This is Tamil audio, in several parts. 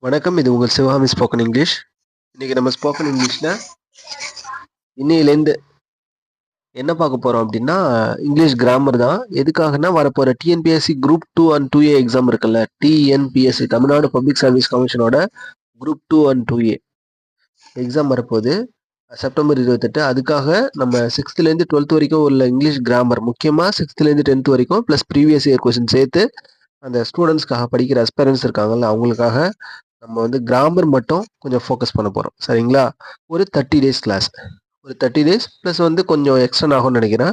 வணக்கம். இது உங்கள் சிவகாமி ஸ்போக்கன் இங்கிலீஷ். இன்னைக்கு நம்ம ஸ்போக்கன் இங்கிலீஷ்ல இன்னையிலேருந்து என்ன பார்க்க போறோம் அப்படின்னா, இங்கிலீஷ் கிராமர் தான். எதுக்காகன்னா வரப்போற TNPSC group 2 and 2A exam இருக்குல்ல. டிஎன்பிஎஸ்சி தமிழ்நாடு பப்ளிக் சர்வீஸ் கமிஷனோட குரூப் 2 அண்ட் 2A எக்ஸாம் வரப்போகுது. செப்டம்பர் 28. அதுக்காக நம்ம 6th-லேருந்து 12th வரைக்கும் உள்ள இங்கிலீஷ் கிராமர், முக்கியமா 6th-லேருந்து 10th வரைக்கும் ப்ளஸ் ப்ரீவியஸ் இயர் கொஸ்டின் சேர்த்து அந்த ஸ்டூடெண்ட்ஸ்க்காக படிக்கிற அஸ்பரன்ஸ் இருக்காங்கல்ல, அவங்களுக்காக நம்ம வந்து கிராமர் மட்டும் கொஞ்சம் ஃபோக்கஸ் பண்ண போகிறோம். சரிங்களா? ஒரு 30 டேஸ் கிளாஸ். ஒரு 30 டேஸ் ப்ளஸ் வந்து கொஞ்சம் எக்ஸ்டெண்ட் ஆகும்னு நினைக்கிறேன்.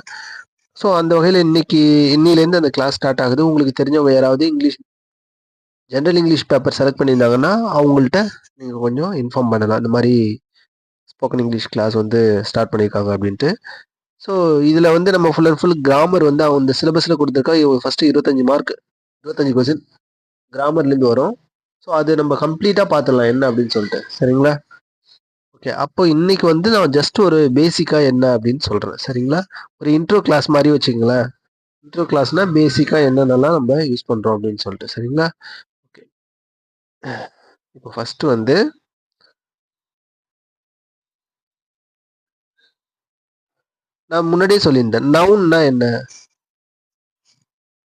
ஸோ அந்த வகையில் இன்னிலேருந்து அந்த கிளாஸ் ஸ்டார்ட் ஆகுது. உங்களுக்கு தெரிஞ்சவங்க யாராவது ஜென்ரல் இங்கிலீஷ் பேப்பர் செலக்ட் பண்ணியிருந்தாங்கன்னா அவங்கள்ட்ட நீங்கள் கொஞ்சம் இன்ஃபார்ம் பண்ணலாம். இந்த மாதிரி ஸ்போக்கன் இங்கிலீஷ் கிளாஸ் வந்து ஸ்டார்ட் பண்ணியிருக்காங்க அப்படின்ட்டு. ஸோ இதில் வந்து நம்ம ஃபுல் அண்ட் ஃபுல் கிராமர் வந்து அந்த சிலபஸில் கொடுத்துருக்கா. ஃபஸ்ட்டு 25 மார்க், 25 கொஸ்டின் கிராமர்லேருந்து வரும். ஸோ அது நம்ம கம்ப்ளீட்டாக பார்த்துடலாம் என்ன அப்படின்னு சொல்லிட்டு. சரிங்களா? ஓகே. அப்போ இன்னைக்கு வந்து நான் ஜஸ்ட் ஒரு பேசிக்காக என்ன அப்படின்னு சொல்கிறேன். சரிங்களா? ஒரு இன்ட்ரோ கிளாஸ் மாதிரி வச்சுங்களேன். இன்ட்ரோ கிளாஸ்னா பேசிக்காக என்னென்னலாம் நம்ம யூஸ் பண்ணுறோம் அப்படின்னு சொல்லிட்டு. சரிங்களா? ஓகே. இப்போ ஃபஸ்ட்டு வந்து நான் முன்னாடியே சொல்லியிருந்தேன்.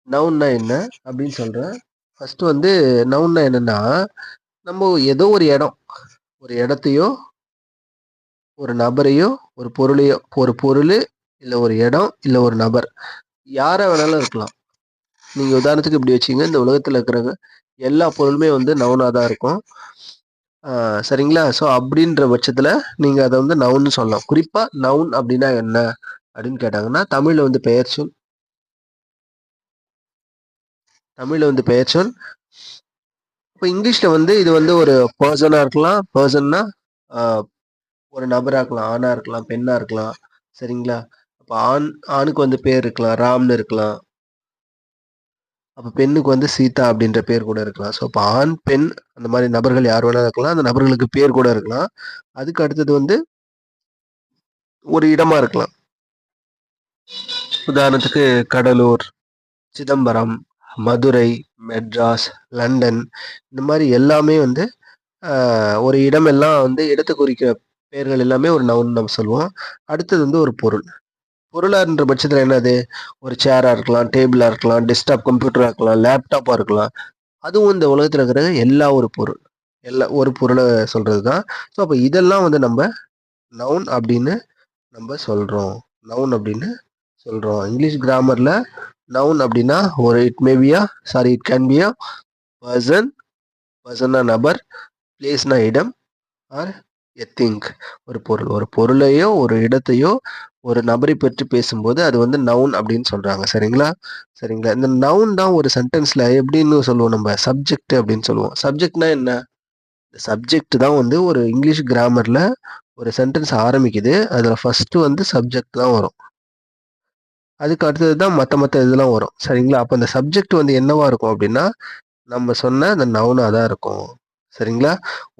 நவுன்னா என்ன அப்படின்னு சொல்கிறேன். ஃபஸ்ட்டு வந்து நவுன்னா என்னென்னா, நம்ம ஏதோ ஒரு இடத்தையோ, ஒரு நபரையோ, ஒரு பொருளையோ, ஒரு பொருள் இல்லை ஒரு இடம் இல்லை ஒரு நபர், யாரை வேணாலும் இருக்கலாம். நீங்கள் உதாரணத்துக்கு இப்படி வச்சிங்க, இந்த உலகத்தில் இருக்கிறவங்க எல்லா பொருளுமே வந்து நவுனாக தான் இருக்கும். சரிங்களா? ஸோ அப்படின்ற பட்சத்தில் நீங்கள் அதை வந்து நவுன்னு சொல்லலாம். குறிப்பாக நவுன் அப்படின்னா என்ன அப்படின்னு கேட்டாங்கன்னா, தமிழில் வந்து பெயர்ச்சொல். இப்போ இங்கிலீஷில் வந்து இது வந்து ஒரு பர்சனாக இருக்கலாம். பர்சன்னா ஒரு நபராக இருக்கலாம், ஆணாக இருக்கலாம், பெண்ணாக இருக்கலாம். சரிங்களா? அப்போ ஆணுக்கு வந்து பேர் இருக்கலாம், ராம்னு இருக்கலாம். அப்போ பெண்ணுக்கு வந்து சீதா அப்படின்ற பேர் கூட இருக்கலாம். ஸோ இப்போ ஆண், பெண் அந்த மாதிரி நபர்கள் யார் வேணாலும் இருக்கலாம். அந்த நபர்களுக்கு பேர் கூட இருக்கலாம். அதுக்கு அடுத்தது வந்து ஒரு இடமா இருக்கலாம். உதாரணத்துக்கு கடலூர், சிதம்பரம், மதுரை, மெட்ராஸ், லண்டன், இந்த மாதிரி எல்லாமே வந்து ஒரு இடமெல்லாம் வந்து இடத்தை குறிக்கிற பெயர்கள் எல்லாமே ஒரு நவுன் நம்ம சொல்லுவோம். அடுத்தது வந்து ஒரு பொருள். பொருளான்ற பட்சத்தில் என்னது? ஒரு சேராக இருக்கலாம், டேபிளாக இருக்கலாம், டெஸ்க்டாப் கம்ப்யூட்டராக இருக்கலாம், லேப்டாப்பாக இருக்கலாம். அதுவும் இந்த உலகத்தில் இருக்கிற ஒரு பொருளை சொல்கிறது தான். ஸோ அப்போ இதெல்லாம் வந்து நம்ம நவுன் அப்படின்னு நம்ம சொல்கிறோம். இங்கிலீஷ் கிராமரில் நவுன் அப்படின்னா இட் கேன் பி அ பர்சன்னா நபர், பிளேஸ்னா இடம், ஆர் எ திங்க் ஒரு பொருளையோ ஒரு இடத்தையோ ஒரு நபரை பற்றி பேசும்போது அது வந்து நவுன் அப்படின்னு சொல்றாங்க. சரிங்களா? இந்த நவுன் தான் ஒரு சென்டென்ஸ்ல எப்படின்னு சொல்லுவோம், நம்ம சப்ஜெக்ட் அப்படின்னு சொல்லுவோம். சப்ஜெக்ட்னா என்ன? சப்ஜெக்ட் தான் வந்து ஒரு இங்கிலீஷ் கிராமர்ல ஒரு சென்டென்ஸ் ஆரம்பிக்குது. அதுல ஃபர்ஸ்ட் வந்து சப்ஜெக்ட் தான் வரும். அதுக்கு அடுத்தது தான் மற்ற இதெல்லாம் வரும். சரிங்களா? அப்போ அந்த சப்ஜெக்ட் வந்து என்னவா இருக்கும் அப்படின்னா, நம்ம சொன்ன அந்த நவுனா தான் இருக்கும். சரிங்களா?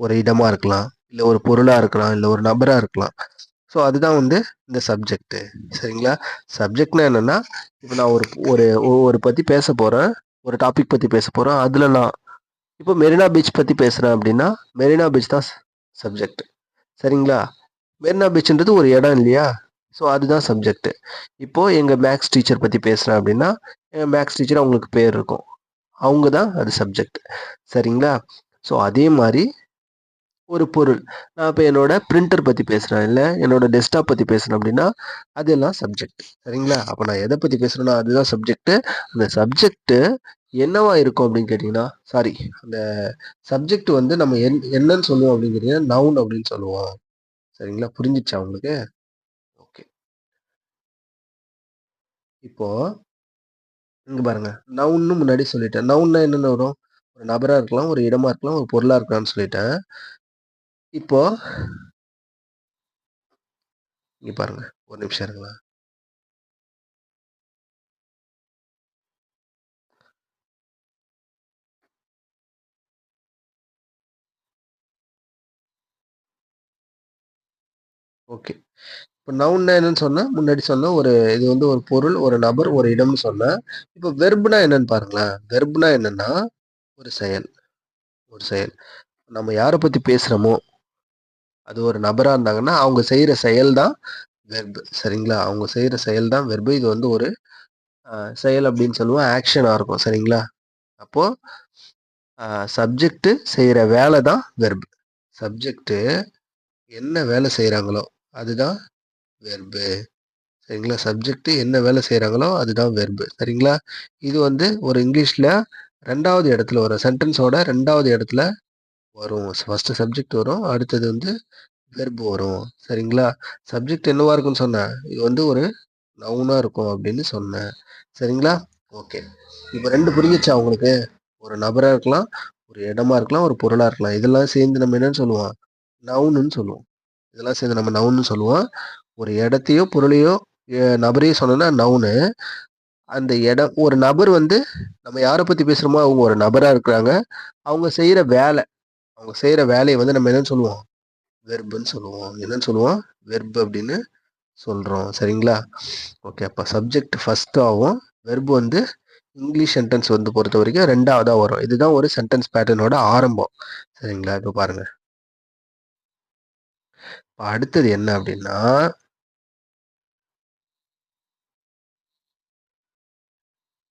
ஒரு இடமா இருக்கலாம், இல்லை ஒரு பொருளா இருக்கலாம், இல்லை ஒரு நபரா இருக்கலாம். ஸோ அதுதான் வந்து இந்த சப்ஜெக்ட். சரிங்களா? சப்ஜெக்ட்னா என்னன்னா, இப்போ நான் ஒரு பத்தி பேச போறேன், ஒரு டாபிக் பத்தி பேச போறேன். அதுல நான் இப்போ மெரினா பீச் பத்தி பேசுறேன் அப்படின்னா, மெரினா பீச் தான் சப்ஜெக்ட். சரிங்களா? மெரினா பீச்ன்றது ஒரு இடம் இல்லையா? ஸோ அதுதான் சப்ஜெக்ட். இப்போ எங்க மேக்ஸ் டீச்சர் பத்தி பேசுறேன் அப்படின்னா, எங்க மேக்ஸ் டீச்சர் அவங்களுக்கு பேர் இருக்கும், அவங்க தான் அது சப்ஜெக்ட். சரிங்களா? ஸோ அதே மாதிரி ஒரு பொருள், நான் இப்போ என்னோட பிரிண்டர் பற்றி பேசுகிறேன், இல்லை என்னோட டெஸ்க்டாப் பற்றி பேசுகிறேன் அப்படின்னா அதெல்லாம் சப்ஜெக்ட். சரிங்களா? அப்போ நான் எதை பற்றி பேசுகிறேன்னா அதுதான் சப்ஜெக்ட். அந்த சப்ஜெக்ட் என்னவா இருக்கும் அப்படின்னு கேட்டிங்கன்னா, அந்த சப்ஜெக்ட் வந்து நம்ம என்னன்னு சொல்லுவோம் அப்படின்னு கேட்டிங்கன்னா நவுன் அப்படின்னு சொல்லுவோம். சரிங்களா? புரிஞ்சிச்சா உங்களுக்கு? ஓகே. இப்போ இங்க பாருங்க, நவுன்னு முன்னாடி சொல்லிட்டேன். நவுன்னா என்னென்ன வரும்? ஒரு நபரா இருக்கலாம், ஒரு இடமா இருக்கலாம், ஒரு பொருளா இருக்கலாம்னு சொல்லிட்டேன். இப்போ இங்க பாருங்க, ஒரு நிமிஷம் இருங்களேன். ஓகே. இப்போ நவுன்னா என்னன்னு சொன்னா, முன்னாடி சொன்ன இது வந்து ஒரு பொருள், ஒரு நபர், ஒரு இடம்னு சொன்னேன். இப்போ வெர்ப்னா என்னன்னு பாருங்களேன். வெர்ப்னா என்னன்னா ஒரு செயல். நம்ம யார பத்தி பேசுறோமோ, அது ஒரு நபரா இருந்தாங்கன்னா, அவங்க செய்ற செயல் தான் வெர்ப். சரிங்களா? அவங்க செய்ற செயல் தான் வெர்ப். இது வந்து ஒரு செயல் அப்படின்னு சொல்லுவோம். ஆக்ஷனா இருக்கும். சரிங்களா? அப்போ சப்ஜெக்ட் செய்ற வேலை தான் வெர்ப். சப்ஜெக்ட் என்ன வேலை செய்றாங்களோ, அதுதான் வெர்பு. சரிங்களா? சப்ஜெக்ட் என்ன வேலை செய்றாங்களோ, அதுதான் வெர்பு. சரிங்களா? இது வந்து ஒரு இங்கிலீஷ்ல 2வது இடத்துல வரும். சென்டென்ஸோட 2வது இடத்துல வரும். ஃபர்ஸ்ட் சப்ஜெக்ட் வரும். அடுத்தது வந்து வெர்ப் வரும். சரிங்களா? சப்ஜெக்ட் என்னவா இருக்குன்னு சொன்னேன்? இது வந்து ஒரு நவுனா இருக்கும் அப்படின்னு சொன்னேன். சரிங்களா? ஓகே. இப்ப 2 புரிஞ்சுச்சா உங்களுக்கு? ஒரு நபரா இருக்கலாம், ஒரு இடமா இருக்கலாம், ஒரு பொருளா இருக்கலாம். இதெல்லாம் சேர்ந்து நம்ம என்னன்னு சொல்லுவோம்? நவுனுன்னு சொல்லுவோம். இதெல்லாம் சேர்ந்து நம்ம நவுன்னு சொல்லுவோம். ஒரு இடத்தையோ, பொருளையோ, நபரையோ சொன்னோம்னா நவுனு. அந்த இடம் ஒரு நபர் வந்து நம்ம யார பத்தி பேசுறோமோ, அவங்க ஒரு நபரா இருக்கிறாங்க. அவங்க செய்ற வேலை, அவங்க செய்ற வேலைய வந்து நம்ம என்னன்னு சொல்லுவோம்? வெர்ப்ன்னு சொல்லுவோம். என்னன்னு சொல்லுவோம்? வெர்ப் அப்படின்னு சொல்றோம். சரிங்களா? ஓகே. அப்ப சப்ஜெக்ட் ஃபர்ஸ்ட்டாவும், வெர்ப் வந்து இங்கிலீஷ் சென்டென்ஸ் வந்து பொறுத்தவரைக்கும் 2வதா வரும். இதுதான் ஒரு சென்டென்ஸ் பேட்டர்னோட ஆரம்பம். சரிங்களா? இப்ப பாருங்க. இப்ப அடுத்தது என்ன அப்படின்னா,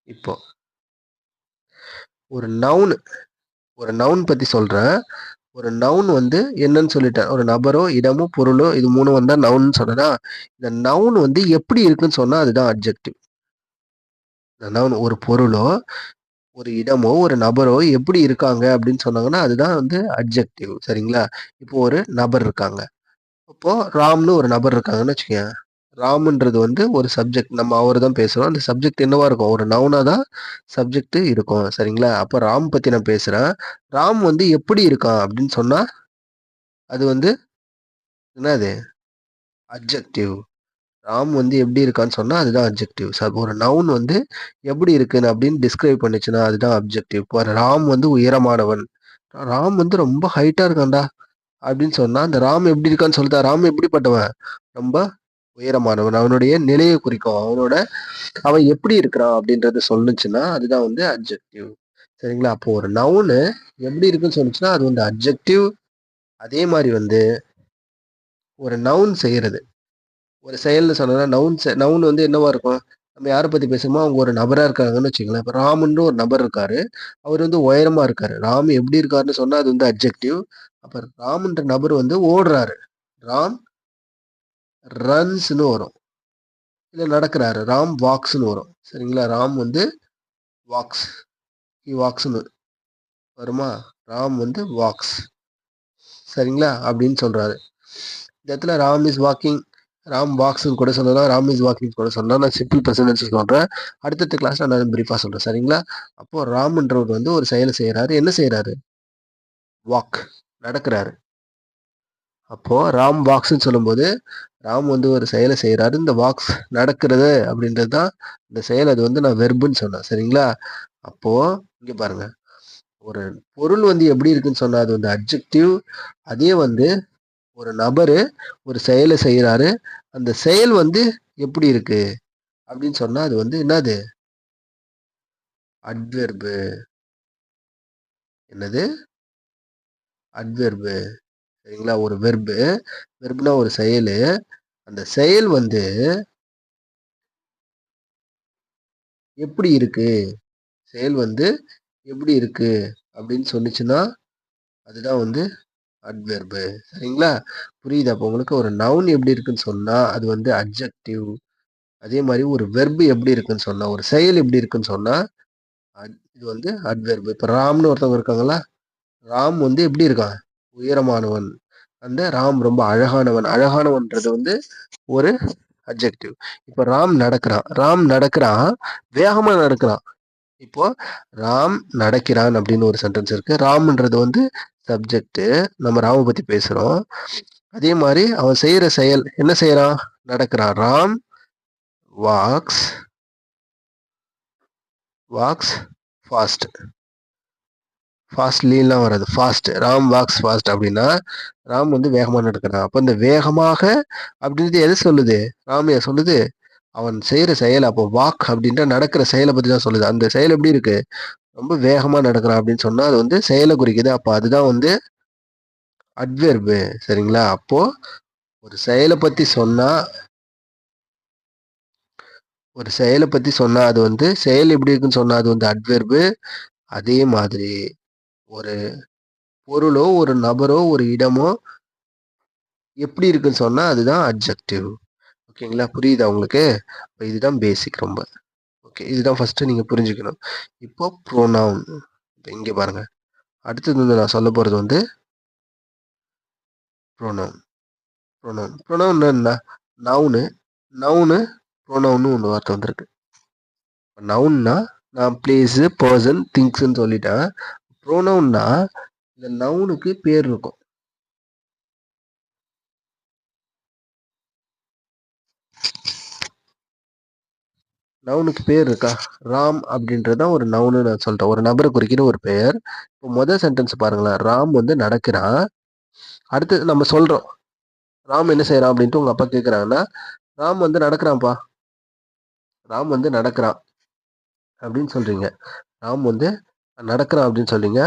இப்போ ஒரு நவுன் ஒரு நவுன் பத்தி சொல்றேன். ஒரு நவுன் வந்து என்னன்னு சொல்லிட்டேன். ஒரு நபரோ, இடமோ, பொருளோ இது 3ம் வந்தா நவுன்னு சொன்னேனா, இந்த நவுன் வந்து எப்படி இருக்குன்னு சொன்னா அதுதான் அட்ஜெக்டிவ். இந்த நவுன் ஒரு பொருளோ, ஒரு இடமோ, ஒரு நபரோ எப்படி இருக்காங்க அப்படின்னு சொன்னாங்கன்னா, அதுதான் வந்து அட்ஜெக்டிவ். சரிங்களா? இப்போ ஒரு நபர் இருக்காங்க. இப்போ ராம்னு ஒரு நபர் இருக்காங்கன்னு வச்சுக்கயேன். ராம்ன்றது வந்து ஒரு சப்ஜெக்ட். நம்ம அவர தான் பேசுறோம். அந்த சப்ஜெக்ட் என்னவா இருக்கும்? ஒரு நவுனா தான் சப்ஜெக்ட் இருக்கும். சரிங்களா? அப்ப ராம் பத்தி நான் பேசுறேன். ராம் வந்து எப்படி இருக்கான் அப்படின்னு சொன்னா, அது வந்து என்னது? அட்ஜெக்டிவ். ராம் வந்து எப்படி இருக்கான்னு சொன்னா, அதுதான் அட்ஜெக்டிவ். ஒரு நவுன் வந்து எப்படி இருக்குன்னு அப்படின்னு டிஸ்கிரைப் பண்ணுச்சுன்னா, அதுதான் அப்ஜெக்டிவ். இப்ப ராம் வந்து உயரமானவன். ராம் வந்து ரொம்ப ஹைட்டா இருக்கான்டா அப்படின்னு சொன்னா, அந்த ராம் எப்படி இருக்கான்னு சொல்லுதா? ராம் எப்படிப்பட்டவன்? ரொம்ப உயரமானவன். அவனுடைய நிலையை குறிக்கும். அவன் எப்படி இருக்கிறான் அப்படின்றத சொல்லுச்சுன்னா, அதுதான் வந்து அட்ஜெக்டிவ். சரிங்களா? அப்போ ஒரு நவுனு எப்படி இருக்குன்னு சொன்னுச்சுன்னா, அது வந்து அட்ஜெக்டிவ். அதே மாரி வந்து ஒரு நவுன் செய்யறது. ஒரு செயல்னு சொன்னோம்னா, நவுன் வந்து என்னவா இருக்கும்? நம்ம யார பத்தி பேசுறோமோ, அவங்க ஒரு நபரா இருக்காங்கன்னு வச்சுக்கங்களேன். இப்ப ராமுன்னு ஒரு நபர் இருக்காரு. அவரு வந்து உயரமா இருக்காரு. ராம் எப்படி இருக்காருன்னு சொன்னா, அது வந்து அட்ஜெக்டிவ். அப்ப ராம்ன்ற நபர் வந்து ஓடுறாரு. ராம் ரன்ஸ்ன்னு வரும். இல்ல நடக்குறாரு. ராம் வாக்ஸ்ன்னு வரும். சரிங்களா? ராம் வந்து வாக்ஸ். வாக்ஸ்ன்னு வருமா? ராம் வந்து வாக்ஸ். சரிங்களா? அப்படின்னு சொல்றாரு. இந்த இடத்துல ராம் இஸ் வாக்கிங், ராம் வாக்ஸ்ன்னு கூட சொல்லலாம். ராம் இஸ் வாக்கிங் கூட சொல்லலாம். நான் சிம்பிள் ப்ரெசன்ட் சொல்றேன். அடுத்தடுத்த கிளாஸ்ல நான் பிரீஃபா சொல்றேன். சரிங்களா? அப்போ ராம்ன்றவர் வந்து ஒரு செயலை செய்யறாரு. என்ன செய்யறாரு? வாக். நடக்கிறாரு. அப்போ ராம் வாக்ஸ்ன்னு சொல்லும்போது, ராம் வந்து ஒரு செயலை செய்யறாரு. இந்த வாக்ஸ் நடக்கிறது அப்படின்றது தான் இந்த செயல். அது வந்து நான் வெர்புன்னு சொன்னேன். சரிங்களா? அப்போ இங்க பாருங்க. ஒரு பொருள் வந்து எப்படி இருக்குன்னு சொன்னா அது வந்து அட்ஜெக்டிவ். அதே வந்து ஒரு நபரு ஒரு செயலை செய்யறாரு. அந்த செயல் வந்து எப்படி இருக்கு அப்படின்னு சொன்னா அது வந்து என்னது? அட்வெர்பு. என்னது? அட்வெர்பு. சரிங்களா? ஒரு வெர்பு. வெர்ப்னா ஒரு செயலு. அந்த செயல் வந்து எப்படி இருக்கு? செயல் வந்து எப்படி இருக்கு? அப்படின்னு சொன்னுச்சுன்னா, அதுதான் வந்து அட்வெர்பு. சரிங்களா? புரியுதா அப்போ உங்களுக்கு? ஒரு நவுன் எப்படி இருக்குன்னு சொன்னா, அது வந்து அட்ஜெக்டிவ். அதே மாரி ஒரு வெர்ப் எப்படி இருக்குன்னு சொன்னா, ஒரு செயல் எப்படி இருக்குன்னு சொன்னா, இது வந்து அட்வெர்ப். இப்ப ராம்னு ஒருத்தவங்க இருக்காங்களா? ராம் வந்து எப்படி இருக்கான்? உயரமானவன். அந்த ராம் ரொம்ப அழகானவன். அழகானவன்றது வந்து ஒரு அட்ஜெக்டிவ். இப்ப ராம் நடக்கிறான். ராம் நடக்கிறான். வேகமா நடக்கிறான். இப்போ ராம் நடக்கிறான் அப்படின்னு ஒரு சென்டென்ஸ் இருக்கு. ராம்ன்றது வந்து சப்ஜெக்ட். நம்ம ராம பத்தி பேசுறோம். அதே மாரி அவன் செய்யற செயல் என்ன செய்யறான்? நடக்கிறான். Ram walks walks fast. ஃபாஸ்ட்லிலாம் வராது. ஃபாஸ்ட். ராம் வாக்ஸ் ஃபாஸ்ட் அப்படின்னா, ராம் வந்து வேகமா நடக்கிறான். அப்ப இந்த வேகமாக அப்படின்றது எது சொல்லுது? ராமையா சொல்லுது? அவன் செய்யற செயல் அப்போ வாக் அப்படின்ற நடக்கிற செயலை பத்தி தான் சொல்லுது. அந்த செயல் எப்படி இருக்கு? ரொம்ப வேகமா நடக்கிறான் அப்படின்னு சொன்னா, அது வந்து செயலை குறிக்குது. அப்ப அதுதான் வந்து அட்வெர்பு. சரிங்களா? அப்போ ஒரு செயலை பத்தி சொன்னா அது வந்து செயல் எப்படி இருக்குன்னு சொன்னா அது வந்து அட்வெர்பு. அதே மாதிரி ஒரு பொருளோ, ஒரு நபரோ, ஒரு இடமோ எப்படி இருக்குன்னு சொன்னா அதுதான் அட்ஜெக்டிவ். ஓகேங்களா? புரியுதா உங்களுக்கு? அப்ப இதுதான் பேசிக் ரொம்ப. ஓகே. இதுதான் ஃபர்ஸ்ட் நீங்க புரிஞ்சுக்கணும். இப்போ ப்ரோனவுன். இங்க பாருங்க. அடுத்தது வந்து நான் சொல்லப் போறது வந்து ப்ரோனவுன். ப்ரோனவுன் என்ன? நவுனு. ப்ரோனவுன்னு ஒண்ணு வார்த்தை வந்திருக்கு. நவுன்னா நான் பிளேஸு, பர்சன், திங்ஸ்ன்னு சொல்லிட்டேன். ப்ரோனவுன்னா இந்த நவுனுக்கு பேர் இருக்கும். நவுனுக்கு பேர் இருக்கா? ராம் அப்படின்றதான் ஒரு நவுன்னு நான் சொல்றேன். ஒரு நபரை குறிக்கிற ஒரு பெயர். இப்போ முதல் சென்டென்ஸ் பாருங்களேன். ராம் வந்து நடக்கிறான். அடுத்து நம்ம சொல்றோம். ராம் என்ன செய்யறான் அப்படின்ட்டு உங்க அப்பா கேட்குறாங்கன்னா, ராம் வந்து நடக்கிறான்ப்பா. ராம் வந்து நடக்கிறான் அப்படின்னு சொல்றீங்க. ராம் வந்து நடக்கிறான் அப்படின்னு சொல்றீங்க.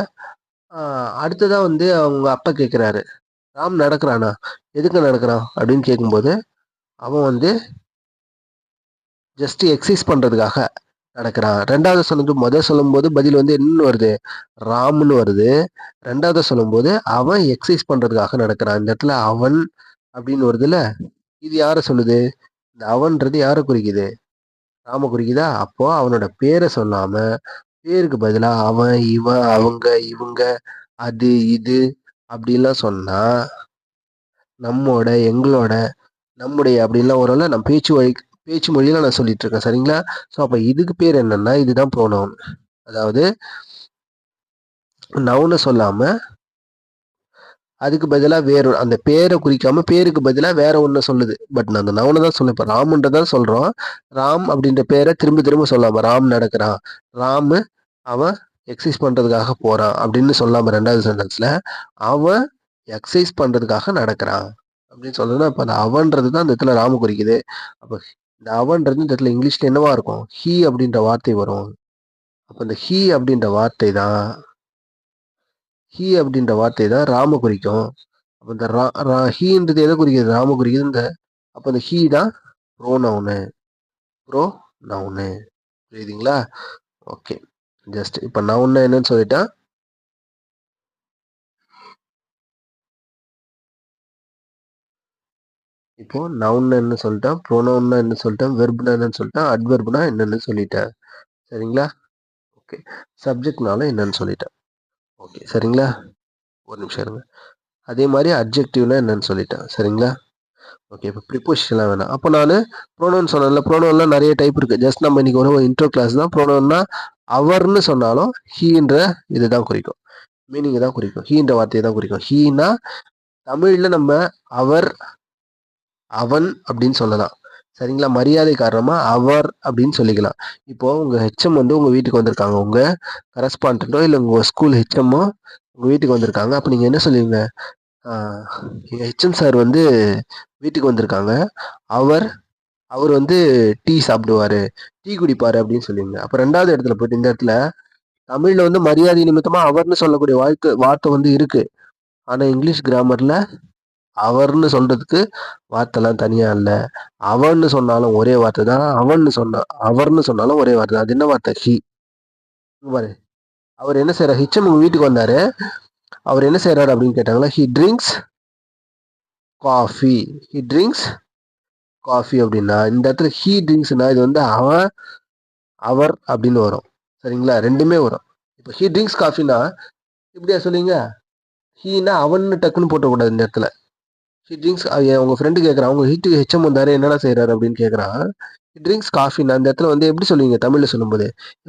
அடுத்ததா வந்து அவங்க அப்பா கேட்குறாரு, ராம் நடக்கிறானா? எதுக்கு நடக்கிறான் அப்படின்னு கேட்கும்போது, அவன் வந்து ஜஸ்ட் எக்ஸசைஸ் பண்றதுக்காக நடக்கிறான். ரெண்டாவது முதல் சொல்லும்போது பதில் வந்து என்னன்னு வருது? ராம்னு வருது. ரெண்டாவது சொல்லும்போது அவன் எக்ஸசைஸ் பண்றதுக்காக நடக்கிறான். இந்த இடத்துல அவன் அப்படின்னு வருதுல்ல, இது யாரை சொல்லுது? இந்த அவன்றது யாரை குறிக்குது? ராம குறிக்குதா? அப்போ அவனோட பேரை சொல்லாம பேருக்கு பதிலா அவன், இவன், அவங்க, இவங்க, அது, இது அப்படின்லாம் சொன்னா நம்மோட, எங்களோட, நம்முடைய அப்படின்லாம் வரும்ல. நான் பேச்சு மொழியில நான் சொல்லிட்டு இருக்கேன். சரிங்களா? ஸோ அப்ப இதுக்கு பேர் என்னன்னா இதுதான் ப்ரோனவுன். அதாவது நவுனை சொல்லாம அதுக்கு பதிலா அந்த பேரை குறிக்காம பேருக்கு பதிலா வேற ஒண்ணு சொல்லுது. பட் நான் அந்த நவுனை தான் சொல்லுவேன். இப்போ ராம்ன்றதான் சொல்றோம். ராம் அப்படின்ற பேரை திரும்ப திரும்ப சொல்லாம ராம் நடக்கிறான், ராம் அவன் எக்ஸசைஸ் பண்றதுக்காக போறான் அப்படின்னு சொல்லாம ரெண்டாவது சென்டென்ஸ்ல அவன் எக்ஸசைஸ் பண்றதுக்காக நடக்கிறான் அப்படின்னு சொல்லணும். அப்ப அந்த அவன்றது தான் இந்த இடத்துல ராம குறிக்குது. அப்ப இந்த அவன்றது இந்த இடத்துல இங்கிலீஷ்ல என்னவா இருக்கும்? ஹீ அப்படின்ற வார்த்தை வரும். அப்ப இந்த ஹீ அப்படின்ற வார்த்தை தான் ராம குறிக்கும். அப்ப இந்த ஹீன்றது எதை குறிக்குது? ராம குறிக்குது. அப்ப இந்த ஹீ தான் ப்ரோனவுனு. புரியுதுங்களா? ஓகே. ஜஸ்ட் இப்ப நவுன்னா என்னன்னு சொல்லிட்டேன். இப்போ நவுன்னா என்ன சொல்லிட்டேன், ப்ரோனவுன்னா என்ன சொல்லிட்டேன், வெர்ப்னா என்னன்னு சொல்லிட்டேன், அட்வெர்ப்னா என்னன்னு சொல்லிட்டேன். சரிங்களா? ஓகே. சப்ஜெக்ட்னால என்னன்னு சொல்லிட்டேன். ஓகே. சரிங்களா? ஒரு நிமிஷம் இருங்க. அதே மாதிரி அட்ஜெக்டிவ்னா என்னன்னு சொல்லிட்டேன். சரிங்களா? ஓகே. இப்போ ப்ரிப்போசிஷன்லாம் வேணாம். அப்போ நான் ப்ரோனவுன் சொன்னேன்ல, ப்ரோனவுன்லாம் நிறைய டைப் இருக்கு. ஜஸ்ட் நம்ம இன்னைக்கு ஒரு இன்ட்ரோ கிளாஸ் தான். ப்ரோனவுன்னா அவர்னு சொன்னாலும் ஹீன்ற இதுதான் குறிக்கும். மீனிங் தான் குறிக்கும். ஹீன்ற வார்த்தையை தான் குறிக்கும். ஹீனா தமிழ்ல நம்ம அவர், அவன் அப்படின்னு சொல்லலாம். சரிங்களா? மரியாதை காரணமா அவர் அப்படின்னு சொல்லிக்கலாம். இப்போ உங்க ஹெச்எம் வந்து உங்க வீட்டுக்கு வந்திருக்காங்க. உங்க கரஸ்பாண்டோ இல்லை உங்க ஸ்கூல் ஹெச்எம்மோ உங்க வீட்டுக்கு வந்திருக்காங்க. அப்ப நீங்க என்ன சொல்லுவீங்க? ஹெச்எம் சார் வந்து வீட்டுக்கு வந்திருக்காங்க. அவர் அவர் வந்து டீ சாப்பிடுவாரு, டீ குடிப்பாரு அப்படின்னு சொல்லுவீங்க. அப்ப ரெண்டாவது இடத்துல போயிட்டு இந்த இடத்துல தமிழ்ல வந்து மரியாதை நிமித்தமா அவர்னு சொல்லக்கூடிய வார்த்தை வந்து இருக்கு. ஆனா இங்கிலீஷ் கிராமர்ல அவர்னு சொல்றதுக்கு வார்த்தைலாம் தனியா இல்ல. அவன்னு சொன்னாலும் ஒரே வார்த்தை தான். அவர்னு சொன்னாலும் ஒரே வார்த்தை தான். அது என்ன வார்த்தை? ஹி. பாரு, அவர் என்ன செய்யறாரு? ஹிச்சம் உங்க வீட்டுக்கு வந்தாரு. அவர் என்ன செய்யறாரு அப்படின்னு கேட்டாங்களா? He drinks coffee. அப்படின்னா இந்த இடத்துல ஹி ட்ரிங்க்ஸ்னா இது வந்து அவன், அவர் அப்படின்னு வரும். சரிங்களா? ரெண்டுமே வரும். இப்போ ஹி ட்ரிங்க்ஸ் காஃபினா இப்படியா சொல்லுவீங்க? ஹீனா அவன்னு டக்குன்னு போட்டக்கூடாது இந்த இடத்துல. ஹி ட்ரிங்க்ஸ் உங்க ஃப்ரெண்டு கேட்குறான், அவங்க ஹீட்டுக்கு ஹெச்எம் வந்தாரு என்னடா செய்யறாரு அப்படின்னு கேட்குறான். ஹி ட்ரிங்க்ஸ் காஃபின்னா அந்த இடத்துல வந்து எப்படி சொல்லுவீங்க தமிழ்ல சொல்லும்போது?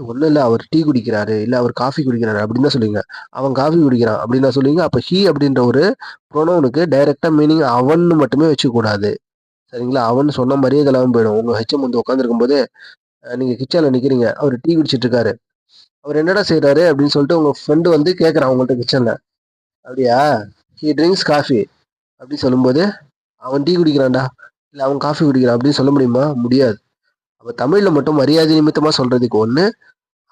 ஒன்றும் இல்லை, அவர் டீ குடிக்கிறாரு, இல்லை அவர் காஃபி குடிக்கிறாரு அப்படின்னு தான் சொல்லுவீங்க. அவன் காஃபி குடிக்கிறான் அப்படின்னு தான் சொல்லுவீங்க. அப்போ ஹீ அப்படின்ற ஒரு ப்ரொனவுனுக்கு டைரக்டா மீனிங் அவன்னு மட்டுமே வச்சுக்கூடாது. சரிங்களா? அவன் சொன்ன மாதிரியே இதெல்லாம் போயிடும். உங்க ஹெச்எம் வந்து உட்காந்துருக்கும் போது நீங்க கிச்சன்ல நிக்கிறீங்க, அவர் டீ குடிச்சிட்டு இருக்காரு. அவர் என்னடா செய்யறாரு அப்படின்னு சொல்லிட்டு உங்க ஃப்ரெண்டு வந்து கேட்கறான் உங்கள்கிட்ட கிச்சன்ல. அப்படியா? ஹி ட்ரிங்க்ஸ் காஃபி அப்படி சொல்லும்போது அவன் டீ குடிக்கிறான்டா, இல்லை அவன் காஃபி குடிக்கிறான் அப்படின்னு சொல்ல முடியுமா? முடியாது. அப்போ தமிழ்ல மட்டும் மரியாதை நிமித்தமா சொல்றதுக்கு ஒன்று,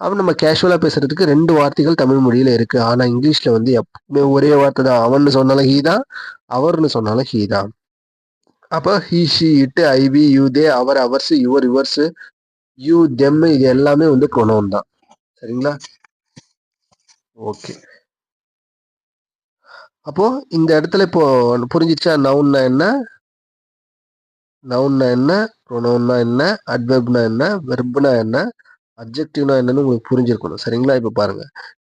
அப்ப நம்ம கேஷுவலா பேசுறதுக்கு 2 வார்த்தைகள் தமிழ் மொழியில இருக்கு. ஆனா இங்கிலீஷ்ல வந்து எப்பவுமே ஒரே வார்த்தை தான். அவன்னு சொன்னாலும் ஹி தான், அவர்ன்னு சொன்னாலும் ஹி தான். அப்ப he, she, it, I, we, you, they, our, ours, your, yours, you, them இது எல்லாமே வந்து ப்ரொனவுன் தான். சரிங்களா? ஓகே. அப்போ இந்த இடத்துல இப்போ புரிஞ்சிச்சா நவுன்னா என்ன, நவுன்னா என்ன, ப்ரொனவுன்னா என்ன, அட்வெர்ப்னா என்ன, வெர்ப்னா என்ன, அப்ஜெக்டிவ்னா என்னன்னு உங்களுக்கு புரிஞ்சிருக்கணும். சரிங்களா? இப்போ பாருங்க.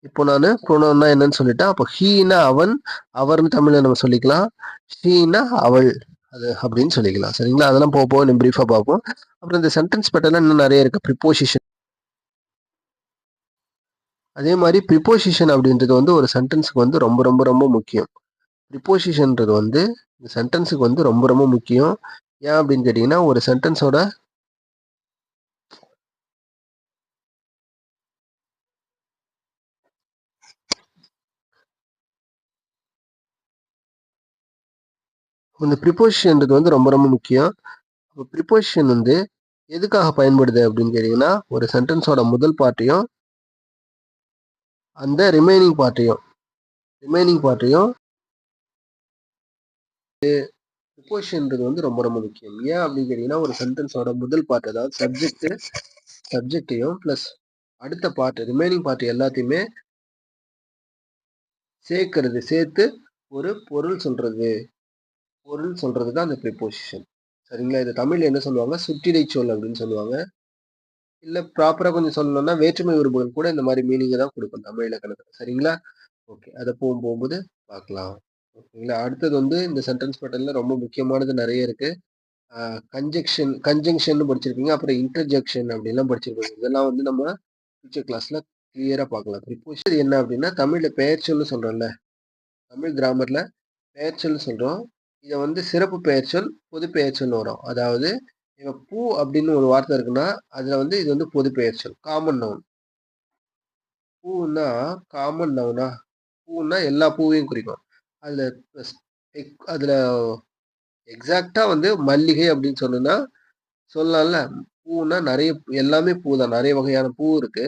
இப்போ நான் ப்ரொனவுன்னா என்னன்னு சொல்லிட்டேன். அப்போ ஹீனா அவன், அவர்னு தமிழ்ல நம்ம சொல்லிக்கலாம். ஷீனா அவள் அது அப்படின்னு சொல்லிக்கலாம். சரிங்களா? அதெல்லாம் போக போக நம்ம பிரீஃபா பார்ப்போம். அப்புறம் இந்த சென்டென்ஸ் பேட்டர்ல இன்னும் நிறைய இருக்கு. ப்ரிப்போசிஷன். அதே மாதிரி ப்ரிப்போசிஷன் அப்படின்றது வந்து ஒரு சென்டென்ஸுக்கு வந்து ரொம்ப ரொம்ப ரொம்ப முக்கியம். ப்ரிப்போசிஷன்ன்றது வந்து இந்த சென்டென்ஸுக்கு வந்து ரொம்ப ரொம்ப முக்கியம். ஏன் அப்படின்னு கேட்டிங்கன்னா ஒரு சென்டென்ஸோட இந்த ப்ரிப்போசிஷன்றது வந்து ரொம்ப ரொம்ப முக்கியம். இப்போ ப்ரிப்போசிஷன் வந்து எதுக்காக பயன்படுது அப்படின்னு கேட்டிங்கன்னா ஒரு சென்டென்ஸோட முதல் பார்ட்டையும் அந்த ரிமைனிங் பார்ட்டையும் ப்ரிப்போசிஷன்றது வந்து ரொம்ப ரொம்ப முக்கியம். ஏன் அப்படின்னு கேட்டிங்கன்னா ஒரு சென்டென்ஸோட முதல் பார்ட் அதாவது சப்ஜெக்டையும் ப்ளஸ் அடுத்த பார்ட் ரிமைனிங் பார்ட் எல்லாத்தையுமே சேர்த்து ஒரு பொருள் சொல்றது தான் அந்த ப்ரிப்போசிஷன். சரிங்களா? இது தமிழ்ல என்ன சொல்லுவாங்க, சுட்டிடை சொல் அப்படின்னு சொல்லுவாங்க. இல்ல ப்ராப்பரா கொஞ்சம் சொல்லணும்னா வேற்றுமை உருபுகள் கூட இந்த மாதிரி மீனிங்கை தான் கொடுக்கும் தமிழ் இலக்கணத்துல. சரிங்களா? ஓகே. அதை போகும்போது பார்க்கலாம். ஓகேங்களா? அடுத்தது வந்து இந்த சென்டென்ஸ் பேட்டர்ன்ல ரொம்ப முக்கியமானது நிறைய இருக்கு. கன்ஜங்ஷன் படிச்சிருப்பீங்க. அப்புறம் இன்டர்ஜெக்ஷன் அப்படிலாம் படிச்சிருப்பீங்க. இதெல்லாம் வந்து நம்ம ஃபியூச்சர் கிளாஸ்ல கிளியரா பார்க்கலாம். ப்ரிப்போசிஷன் என்ன அப்படின்னா தமிழ்ல பெயர்ச்சொல்னு சொல்றோம்ல, தமிழ் கிராமர்ல பெயர்ச்சொல்னு சொல்றோம். இதை வந்து சிறப்பு பெயர்ச்சொல், பொது பெயர்ச்சொல்னு வரும். அதாவது இப்ப பூ அப்படின்னு ஒரு வார்த்தை இருக்குன்னா அதுல வந்து இது வந்து பொது பெயர்ச்சொல், காமன் நவுன். பூன்னா காமன் நவுனா, பூன்னா எல்லா பூவையும் குறிக்கும். அதுல அதுல எக்ஸாக்டா வந்து மல்லிகை அப்படின்னு சொன்னா சொல்லலாம்ல. பூன்னா நிறைய எல்லாமே பூ தான். நிறைய வகையான பூ இருக்கு.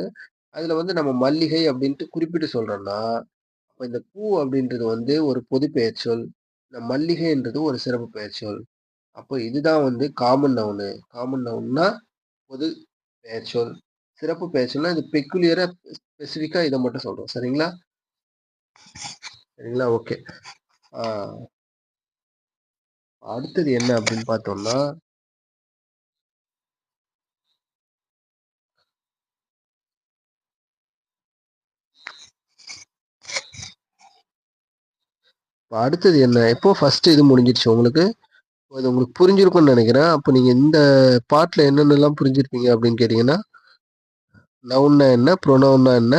அதுல வந்து நம்ம மல்லிகை அப்படின்ட்டு குறிப்பிட்டு சொல்றோம்னா அப்ப இந்த பூ அப்படின்றது வந்து ஒரு பொது பெயர்ச்சொல். இந்த மல்லிகைன்றது ஒரு சிறப்பு பெயர்ச்சொல். அப்போ இதுதான் வந்து காமன் நவுனு. காமன் நவுன்னா பொது பெயர்ச்சொல். சிறப்பு பெயர்ச்சொல்னா இது பெக்குலியரா ஸ்பெசிஃபிக்கா இதை மட்டும் சொல்றோம். சரிங்களா? சரிங்களா? ஓகே. அடுத்தது என்ன அப்படின்னு பார்த்தோம்னா அடுத்தது என்ன, இப்போ ஃபர்ஸ்ட் இது முடிஞ்சிருச்சு உங்களுக்கு. அது உங்களுக்கு புரிஞ்சிருக்கும்னு நினைக்கிறேன். அப்போ நீங்க இந்த பார்ட்ல என்னென்னலாம் புரிஞ்சிருப்பீங்க அப்படின்னு கேட்டீங்கன்னா நவுன்னா என்ன, ப்ரொனவுன்னா என்ன,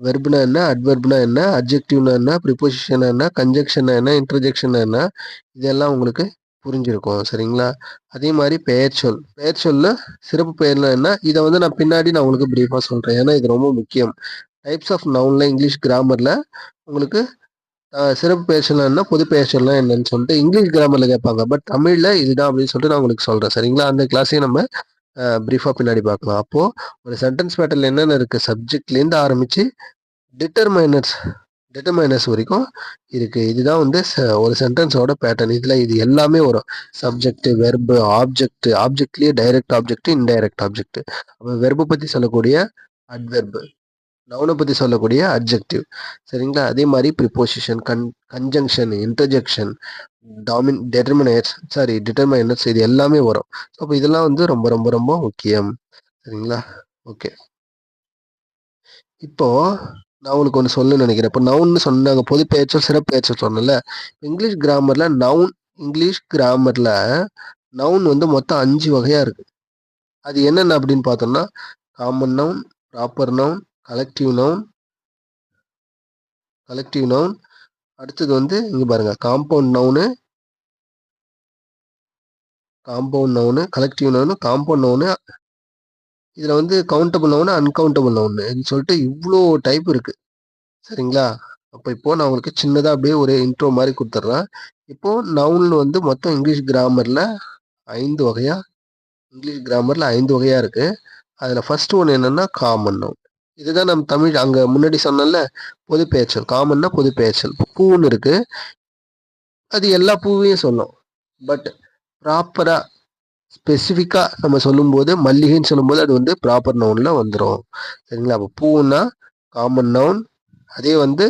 வெர்ப்னா என்ன, அட்வெர்ப்னா என்ன, அட்ஜெக்டிவ்னா என்ன, ப்ரிப்போசிஷனா என்ன, கன்ஜெக்ஷனா என்ன, இன்டர்ஜெக்ஷனா என்ன, இதெல்லாம் உங்களுக்கு புரிஞ்சிருக்கும். சரிங்களா? அதே மாதிரி பெயர்ச்சொல்ல சிறப்பு பெயர்னா என்ன, இதை வந்து நான் உங்களுக்கு பிரீஃபா சொல்றேன். ஏன்னா இது ரொம்ப முக்கியம். டைப்ஸ் ஆஃப் நவுன்ல இங்கிலீஷ் கிராமர்ல உங்களுக்கு சிறப்பு பெயர்ச்சொல்னா என்ன, பொது பெயர்ச்சொல்னா என்னன்னு சொல்லிட்டு இங்கிலீஷ் கிராமர்ல கேட்பாங்க. பட் தமிழ்ல இதுதான் அப்படின்னு சொல்லிட்டு நான் உங்களுக்கு சொல்றேன். சரிங்களா? அந்த கிளாஸையும் நம்ம பிரீஃபா பின்னாடி பார்க்கலாம். அப்போ ஒரு சென்டென்ஸ் பேட்டர்ல என்னென்ன இருக்கு, சப்ஜெக்ட்லேருந்து ஆரம்பிச்சு டிட்டர்மைனர்ஸ் டிட்டர்மைனர்ஸ் வரைக்கும் இருக்கு. இதுதான் வந்து ஒரு சென்டென்ஸோட பேட்டர்ன். இதுல இது எல்லாமே வரும். சப்ஜெக்ட், வெர்பு, ஆப்ஜெக்ட்லயே டைரக்ட் ஆப்ஜெக்ட், இன்டைரக்ட் ஆப்ஜெக்ட். அப்போ வெர்பு பத்தி சொல்லக்கூடிய அட்வெர்பு, நவுனை பத்தி சொல்லக்கூடிய அட்ஜெக்டிவ். சரிங்களா? அதே மாதிரி ப்ரிப்போசிஷன், கன்ஜங்ஷன், இன்டர்ஜெக்ஷன், டிட்டர்மைனர்ஸ் இது எல்லாமே வரும். அப்போ இதெல்லாம் வந்து ரொம்ப ரொம்ப ரொம்ப முக்கியம். சரிங்களா? ஓகே. இப்போ நான் உங்களுக்கு ஒன்று சொல்ல நினைக்கிறேன். இப்போ நவுன்னு சொன்னாங்க, பொது பெயர்ச்சொல், சிறப்பு பெயர்ச்சொல் சொன்னல. இங்கிலீஷ் கிராமர்ல நவுன் வந்து மொத்தம் 5 வகையா இருக்கு. அது என்னென்ன அப்படின்னு பார்த்தோம்னா common noun, proper noun, collective noun, அடுத்தது வந்து இங்க பாருங்க compound noun, collective noun, compound noun, இதுல வந்து கவுண்டபிள் நவுனு, அன்கவுண்டபிள் நவுனு சொல்லிட்டு இவ்வளோ டைப் இருக்கு. சரிங்களா? அப்போ இப்போ நான் உங்களுக்கு சின்னதா அப்படியே ஒரு இன்ட்ரோ மாதிரி கொடுத்துட்றேன். இப்போ நவுன் வந்து மொத்தம் இங்கிலீஷ் கிராமர்ல 5 வகையா இருக்கு. அதுல ஃபர்ஸ்ட் ஒன் என்னன்னா காமன் நவுன். இதுதான் நம்ம தமிழ் அங்க முன்னாடி சொன்னல பொது பெயர்ச்சொல். காமன்னா பொது பெயர்ச்சொல். இப்போ பூன்னு இருக்கு, அது எல்லா பூவையும் சொல்லும். பட் ப்ராப்பரா ஸ்பெசிஃபிக்கா நம்ம சொல்லும்போது மல்லிகைன்னு சொல்லும்போது அது வந்து ப்ராப்பர் நவுன்ல வந்துடும். சரிங்களா? அப்போ பூன்னா காமன் நவுன், அதே வந்து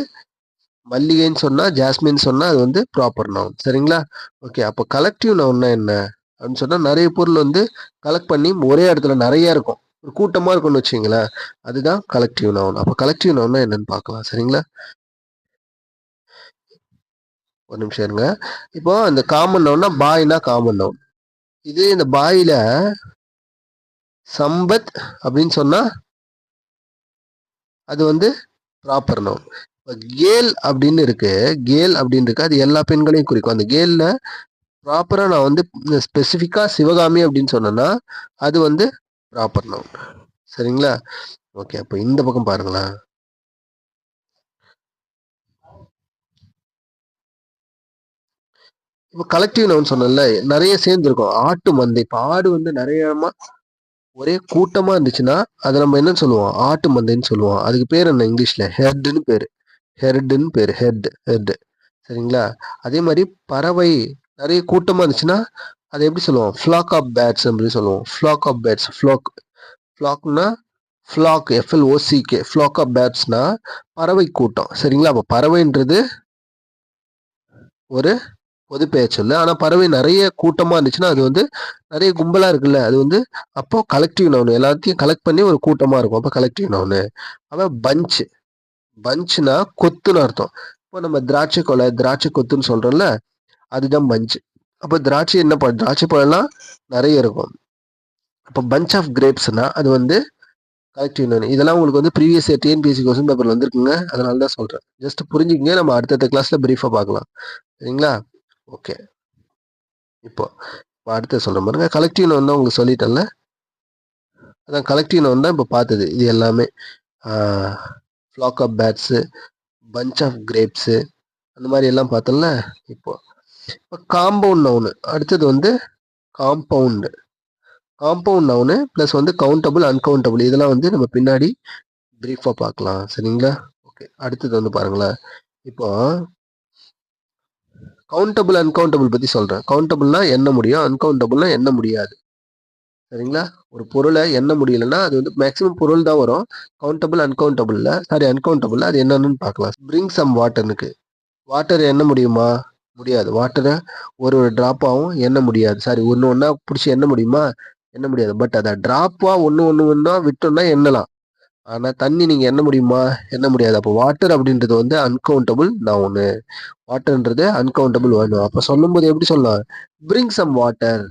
மல்லிகைன்னு சொன்னா ஜாஸ்மின் சொன்னா அது வந்து ப்ராப்பர் நவுன். சரிங்களா? ஓகே. அப்போ கலெக்டிவ் நவுன்னா என்ன அப்படின்னு சொன்னா நிறைய பொருள் வந்து கலெக்ட் பண்ணி ஒரே இடத்துல நிறைய இருக்கும், ஒரு கூட்டமா இருக்கும்னு வச்சுங்களேன், அதுதான் கலெக்டிவ் நவுன். அப்போ கலெக்டிவ் நவுன்னா என்னன்னு பார்க்கலாம். சரிங்களா? ஒரு நிமிஷம் இருங்க. இப்போ இந்த காமன் நவுன்னா பாய்னா காமன் நவுன். இது இந்த பாயில சம்பத் அப்படின்னு சொன்னா அது வந்து ப்ராப்பர் நவுன். இப்போ கேல் அப்படின்னு இருக்கு, கேல் அப்படின்னு இருக்கு, அது எல்லா பெண்களையும் குறிக்கும். அந்த கேல்ல ப்ராப்பரா நான் வந்து ஸ்பெசிஃபிக்கா சிவகாமி அப்படின்னு சொன்னேன்னா அது வந்து ப்ராப்பர் நவுன். சரிங்களா? ஓகே. அப்போ இந்த பக்கம் பாருங்களேன். இப்போ கலெக்டிவ் நவுன் சொன்னேன்ல, நிறைய சேர்ந்து இருக்கும். ஆட்டு மந்தை, இப்போ ஆடு வந்து நிறைய ஒரே கூட்டமா இருந்துச்சுன்னா அதை நம்ம என்னன்னு சொல்லுவோம்? ஆட்டு மந்தைன்னு சொல்லுவோம். அதுக்கு பேர் என்ன இங்கிலீஷ்ல? ஹெர்டுன்னு பேரு. ஹெர்டுன்னு பேரு. ஹெட். சரிங்களா? அதே மாதிரி பறவை நிறைய கூட்டமா இருந்துச்சுன்னா அதை எப்படி சொல்லுவோம்? ஃப்ளாக் ஆஃப் பேட்ஸ் அப்படின்னு சொல்லுவோம். Flock of birds. ஃப்ளாக்னா ஃப்ளாக், எஃப்எல்ஓசிகே. ஃப்ளாக் ஆஃப் பேட்ஸ்னா பறவை கூட்டம். சரிங்களா? அப்போ பறவைன்றது ஒரு பொது பெயர் சொல்லு. ஆனா பறவை நிறைய கூட்டமா இருந்துச்சுன்னா அது வந்து நிறைய கும்பலா இருக்குல்ல, அது வந்து அப்போ கலெக்டிவ் நவுன். எல்லாத்தையும் கலெக்ட் பண்ணி ஒரு கூட்டமா இருக்கும், அப்போ கலெக்டிவ் நவுன். அப்ப பஞ்ச். பஞ்ச்னா கொத்துன்னு அர்த்தம். இப்போ நம்ம திராட்சை கொலை, திராட்சை கொத்துன்னு சொல்றோம்ல, அதுதான் பஞ்ச். அப்போ திராட்சை என்ன திராட்சை பழம்லாம் நிறைய இருக்கும். அப்போ பஞ்ச் ஆஃப் கிரேப்ஸ்னா அது வந்து கலெக்டிவ் நவுன். இதெல்லாம் உங்களுக்கு வந்து ப்ரீவியஸ் டிஎன்பிஎஸ்சி கொஸ்டின் பேப்பர்ல வந்துருக்குங்க, அதனால தான் சொல்றேன். ஜஸ்ட் புரிஞ்சுக்கங்க, நம்ம அடுத்த கிளாஸ்ல பிரீஃபா பார்க்கலாம். சரிங்களா? ஓகே. இப்போ அடுத்து சொல்ற பாருங்க. கலெக்டிவ் நவுன் தான் உங்களுக்கு சொல்லிட்டேன்ல, அதான் கலெக்டிவ் நவுன் தான் இப்போ பார்த்தது. இது எல்லாமே flock of bats, bunch of grapes, அந்த மாதிரி எல்லாம் பார்த்தோம்ல. இப்போ இப்போ காம்பவுண்ட் நவுனு அடுத்தது வந்து காம்பவுண்டு. காம்பவுண்ட் நவுனு ப்ளஸ் வந்து கவுண்டபிள், அன்கவுண்டபிள், இதெல்லாம் வந்து நம்ம பின்னாடி பிரீஃபாக பார்க்கலாம். சரிங்களா? ஓகே. அடுத்தது வந்து பாருங்களேன். இப்போ கவுண்டபிள் அன்கவுண்டபிள் பற்றி சொல்கிறேன். கவுண்டபிள்னா எண்ண முடியும், அன்கவுண்டபிள்னா எண்ண முடியாது. சரிங்களா? ஒரு பொருளை எண்ண முடியலன்னா அது வந்து மேக்ஸிமம் பொருள் தான் வரும். கவுண்டபிள் அன்கவுண்டபிள்ல, சாரி அன்கவுண்டபிள்ல அது என்னன்னு பார்க்கலாம். Bring some வாட்டர்னுக்கு. வாட்டர் எண்ண முடியுமா? முடியாது. வாட்டரை ஒரு ஒரு ட்ராப்பாகவும் எண்ண முடியாது. சாரி, ஒன்று ஒன்றா பிடிச்சி எண்ண முடியுமா? எண்ண முடியாது. பட் அதை ட்ராப்பா ஒன்று ஒன்று ஒன்றா விட்டோம்னா எண்ணலாம். ஆனால் தண்ணி நீங்கள் எண்ண முடியுமா? எண்ண முடியாது. அப்போ வாட்டர் அப்படின்றது வந்து அன்கவுண்டபிள் நவுனு. வாட்டர்ன்றது அன்கவுண்டபிள் வேணும். அப்போ சொல்லும்போது எப்படி சொல்லலாம்? பிரிங் சம் வாட்டர்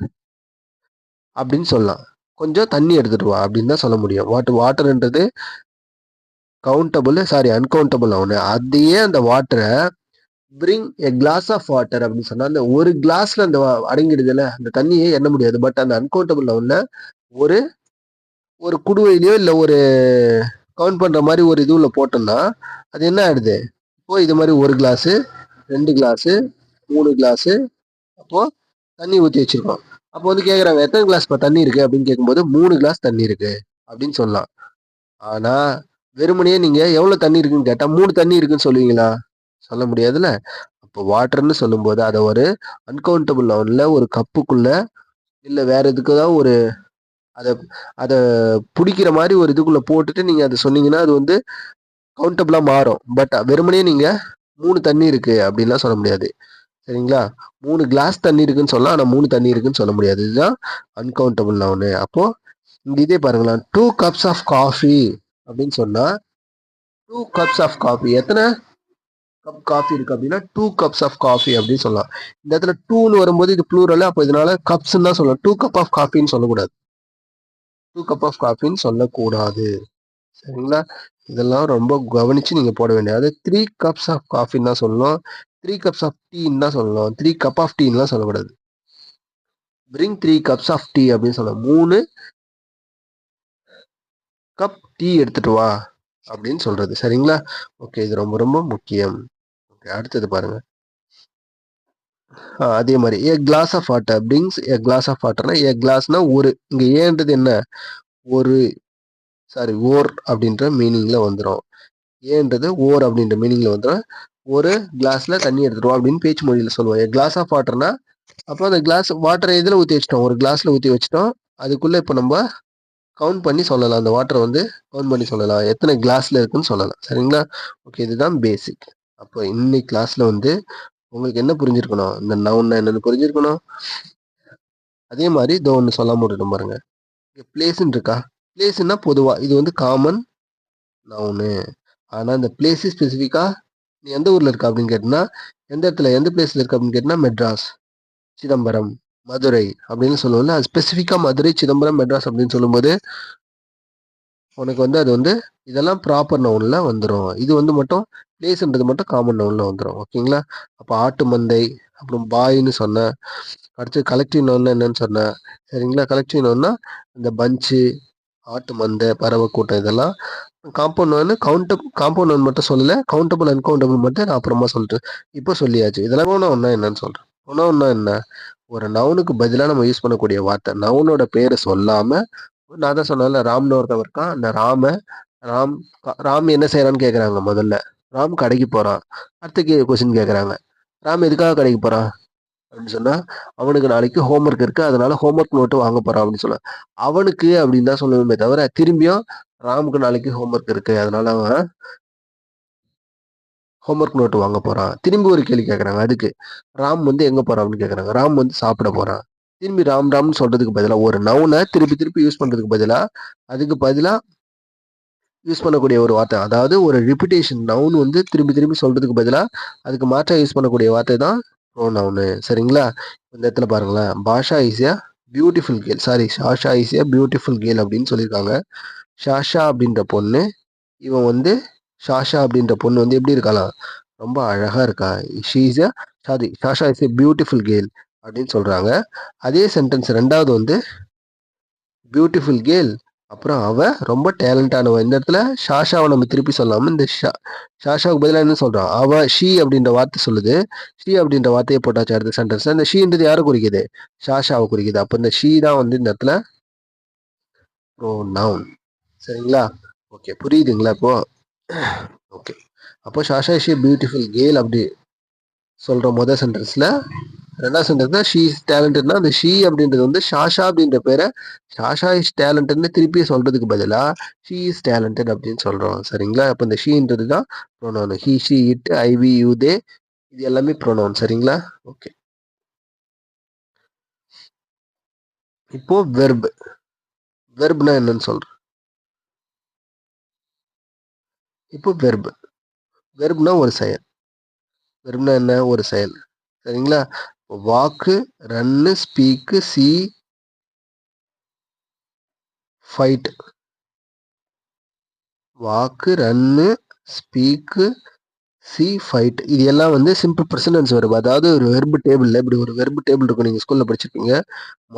அப்படின்னு சொல்லலாம். கொஞ்சம் தண்ணி எடுத்துட்டு வா அப்படின்னு தான் சொல்ல முடியும். வாட்டர்ன்றது கவுண்டபிள், சாரி அன்கவுண்டபிள் நவுனு. அதையே அந்த வாட்டரை bring a glass of water அப்படின்னு சொன்னா அந்த ஒரு கிளாஸ்ல அந்த அடங்கிடுதுல, அந்த தண்ணியை எண்ண முடியாது. பட் அந்த அன்கவுண்டபிள் நவுன்ல ஒரு ஒரு குடுவையிலயோ இல்லை ஒரு கவுண்ட் பண்ற மாதிரி ஒரு இதுல போட்டோம்னா அது என்ன ஆயிடுது? இப்போ இது மாதிரி ஒரு கிளாஸு, 2 கிளாஸு, 3 கிளாஸு, அப்போ தண்ணி ஊற்றி வச்சிருக்கோம். அப்போ வந்து கேட்குறாங்க எத்தனை கிளாஸ் தண்ணி இருக்கு அப்படின்னு கேட்கும்போது 3 கிளாஸ் தண்ணி இருக்கு அப்படின்னு சொல்லலாம். ஆனா வெறுமனையே நீங்க எவ்வளவு தண்ணி இருக்குன்னு கேட்டா 3 தண்ணி இருக்குன்னு சொல்லுவீங்களா? சொல்ல முடியாதுல்ல. அப்போ வாட்டர்னு சொல்லும்போது அதை ஒரு அன்கவுண்டபிள் நவுன்ல ஒரு கப்புக்குள்ள இல்லை வேற எதுக்குதான் ஒரு அதை அதை பிடிக்கிற மாதிரி ஒரு இதுக்குள்ள போட்டுட்டு நீங்க அதை சொன்னீங்கன்னா அது வந்து கவுண்டபிளா மாறும். பட் வெறுமனே நீங்க 3 தண்ணி இருக்கு அப்படின்லாம் சொல்ல முடியாது. சரிங்களா? 3 கிளாஸ் தண்ணி இருக்குன்னு சொல்லலாம், ஆனா 3 தண்ணி இருக்குன்னு சொல்ல முடியாது. இதுதான் அன்கவுண்டபிள் நவுனு. அப்போ இங்க இதே பாருங்களேன். 2 cups ஆஃப் காஃபி அப்படின்னு சொன்னா 2 cups ஆஃப் காஃபி, எத்தனை கப் காஃபி இருக்கு அப்படின்னா 2 cups ஆஃப் காஃபி அப்படின்னு சொல்லலாம். இந்த இடத்துல 2ன்னு வரும்போது இது ப்ளூரல், அப்போ இதனால கப்ஸ் தான் சொல்லலாம். 2 cup ஆஃப் காஃபின்னு சொல்லக்கூடாது. 2 cup ஆஃப் காஃபின்னு சொல்லக்கூடாது. சரிங்களா? இதெல்லாம் ரொம்ப கவனிச்சு நீங்க போட வேண்டியது. 3 cups ஆஃப் காஃபின்னு தான் சொல்லணும். 3 cups ஆஃப் டீன்னு தான் சொல்லணும். 3 cup ஆஃப் டீன்லாம் சொல்லக்கூடாது. பிரிங் 3 cups ஆஃப் டீ அப்படின்னு சொல்லணும். 3 கப் டீ எடுத்துட்டு வா அப்படின்னு சொல்றது. சரிங்களா? ஓகே. இது ரொம்ப ரொம்ப முக்கியம். ஓகே. அடுத்தது பாருங்க. அதே மாதிரி a glass of water brings a glass of வாட்டர்னா ஏ கிளாஸ்னா ஒரு, இங்க ஏன்றது என்ன? ஒரு ஓர் அப்படின்ற மீனிங்ல வந்துடும். ஏன்றது ஓர் அப்படின்ற மீனிங்ல வந்துடும். ஒரு கிளாஸ்ல தண்ணி எடுத்துருவோம் அப்படின்னு பேச்சு மொழியில சொல்லுவோம். கிளாஸ் ஆஃப் வாட்டர்னா அப்போ அந்த கிளாஸ் வாட்டரை எதில் ஊற்றி வச்சிட்டோம், ஒரு கிளாஸ்ல ஊற்றி வச்சிட்டோம். அதுக்குள்ள இப்போ நம்ம கவுண்ட் பண்ணி சொல்லலாம். அந்த வாட்டரை வந்து கவுண்ட் பண்ணி சொல்லலாம், எத்தனை கிளாஸ்ல இருக்குன்னு சொல்லலாம். சரிங்களா? ஓகே, இதுதான் பேசிக். அப்போ இன்னைக்கு கிளாஸ்ல வந்து உங்களுக்கு என்ன புரிஞ்சிருக்கணும், இந்த நவுன்னா என்னன்னு புரிஞ்சிருக்கணும். அதே மாதிரி இதோ ஒன்று சொல்லாம விட்டுட்டோம் பாருங்க, பிளேஸ்ன்னு இருக்கா. பிளேஸ்ன்னா பொதுவா இது வந்து காமன் நவுனு. ஆனா இந்த பிளேஸ் ஸ்பெசிஃபிக்கா நீ எந்த ஊர்ல இருக்க அப்படின்னு கேட்டினா, எந்த இடத்துல எந்த பிளேஸ்ல இருக்க அப்படின்னு கேட்டினா, மெட்ராஸ், சிதம்பரம், மதுரை அப்படின்னு சொல்லுவோம்ல. அது ஸ்பெசிஃபிக்கா மதுரை, சிதம்பரம், மெட்ராஸ் அப்படின்னு சொல்லும்போது உனக்கு வந்து அது வந்து இதெல்லாம் ப்ராப்பர் நவுன்ல வந்துடும். இது வந்து மட்டும் பிளேஸ்ன்றது மட்டும் காமன் நவுன்ல வந்துடும். ஓகேங்களா? அப்போ ஆட்டு மந்தை, அப்புறம் பாய்ன்னு சொன்னேன். அடுத்து கலெக்டிவ் நவுன்னா என்னன்னு சொன்னேன். சரிங்களா? கலெக்டிவ் நவுன்னா இந்த பஞ்சு, ஆட்டு மந்தை, பறவை கூட்டம், இதெல்லாம் காம்பவுண்ட் நவுன். காம்பவுண்ட் நவுன் மட்டும் சொல்லல, கவுண்டபிள் அன்கவுண்டபிள் மட்டும் நான் அப்புறமா சொல்லிட்டு இப்போ சொல்லியாச்சு. இதெல்லாம் ஒன்றா என்னன்னு சொல்றேன். ஒன்றா என்ன, ஒரு நவுனுக்கு பதிலாக நம்ம யூஸ் பண்ணக்கூடிய வார்த்தை. நவுனோட பேரை சொல்லாம, நான் தான் சொன்னேன்ல, ராம்னு ஒருத்தவன் இருக்கான். அந்த ராம் ராம் என்ன செய்யறான்னு கேட்குறாங்க. முதல்ல ராம் கடைக்கு போறான். அடுத்த கொஸ்டின் கேட்குறாங்க, ராம் எதுக்காக கடைக்கு போறான் அப்படின்னு சொன்னா, அவனுக்கு நாளைக்கு ஹோம்ஒர்க் இருக்கு, அதனால ஹோம்ஒர்க் நோட்டு வாங்க போறான் அப்படின்னு சொல்ல. அவனுக்கு அப்படின்னு தான் சொல்லுவோமே தவிர, திரும்பியும் ராமுக்கு நாளைக்கு ஹோம்ஒர்க் இருக்கு, அதனால அவன் ஹோம்ஒர்க் நோட்டு வாங்க போறான். திரும்பி ஒரு கேள்வி கேட்கறாங்க. அதுக்கு ராம் வந்து எங்க போறான் அப்படின்னு கேட்கறாங்க. ராம் வந்து சாப்பிட போறான். திரும்பி ராம்னு சொல்றதுக்கு பதிலா ஒரு நவுனை திருப்பி திருப்பி யூஸ் பண்றதுக்கு பதிலா, அதுக்கு பதிலா யூஸ் பண்ணக்கூடிய ஒரு வார்த்தை, அதாவது ஒரு ரிப்பிட்டேஷன். நவுன் வந்து திரும்பி திரும்பி சொல்றதுக்கு பதிலா அதுக்கு மாற்றா யூஸ் பண்ணக்கூடிய வார்த்தை தான் ப்ரோனவுன். சரிங்களா? இந்த இடத்துல பாருங்களேன், Basha is a beautiful girl, sorry, Shasha is a beautiful girl அப்படின்னு சொல்லியிருக்காங்க. ஷாஷா அப்படின்ற பொண்ணு, இவன் வந்து ஷாஷா அப்படின்ற பொண்ணு வந்து எப்படி இருக்கலாம், ரொம்ப அழகா இருக்கா. She is a sorry, Shasha is a beautiful girl அப்படின்னு சொல்றாங்க. அதே சென்டென்ஸ் ரெண்டாவது வந்து பியூட்டிஃபுல் கேர்ள், அப்புறம் அவ ரொம்ப டேலண்டானவ. இந்த இடத்துல ஷாஷாவை நம்ம திருப்பி சொல்லாம இந்த ஷாஷாவுக்கு பதிலாக என்ன சொல்றோம், அவ ஷீ அப்படின்ற வார்த்தை சொல்லுது. ஷீ அப்படின்ற வார்த்தையை போட்டாச்சு அடுத்த சென்டென்ஸ். இந்த ஷீன்றது யாரை குறிக்குது, ஷாஷாவை குறிக்குது. அப்போ இந்த ஷீ தான் வந்து இந்த இடத்துல ப்ரோனவுன். சரிங்களா? ஓகே, புரியுதுங்களா இப்போ? ஓகே, அப்போ ஷாஷா இஸ் ஏ பியூட்டிஃபுல் கேர்ள் அப்படி சொல்கிறோம் முதல் சென்டென்ஸில். ரெண்டாவது சென்டென்ஸ்னா ஷீ இஸ் டேலண்டட்னா, அந்த ஷீ அப்படின்றது வந்து ஷாஷா அப்படின்ற பேரை ஷாஷா இஸ் டேலண்டட்னு திருப்பி சொல்கிறதுக்கு பதிலாக ஷீ இஸ் டேலண்டட் அப்படின்னு சொல்கிறோம். சரிங்களா? அப்போ இந்த ஷீன்றது தான் pronoun. He, she, it, I, we, you, they, இது எல்லாமே ப்ரோனவுன். சரிங்களா? ஓகே, இப்போ வெர்ப்னா என்னன்னு சொல்கிறேன். இப்போ வெர்ப்னா ஒரு செயல். வெறும்னா என்ன, ஒரு செயல். சரிங்களா? வாக்கு, ரன்னு, ஸ்பீக்கு, சி, ஃபைட். வாக்கு, ரன்னு, ஸ்பீக்கு, சி, ஃபைட், இது எல்லாம் வந்து சிம்பிள் ப்ரெசன்டென்ஸ் வெர்ப். அதாவது ஒரு வெர்பு டேபிள்ல இப்படி ஒரு வெர்பு டேபிள் இருக்கும், நீங்க ஸ்கூல்ல படிச்சிருப்பீங்க.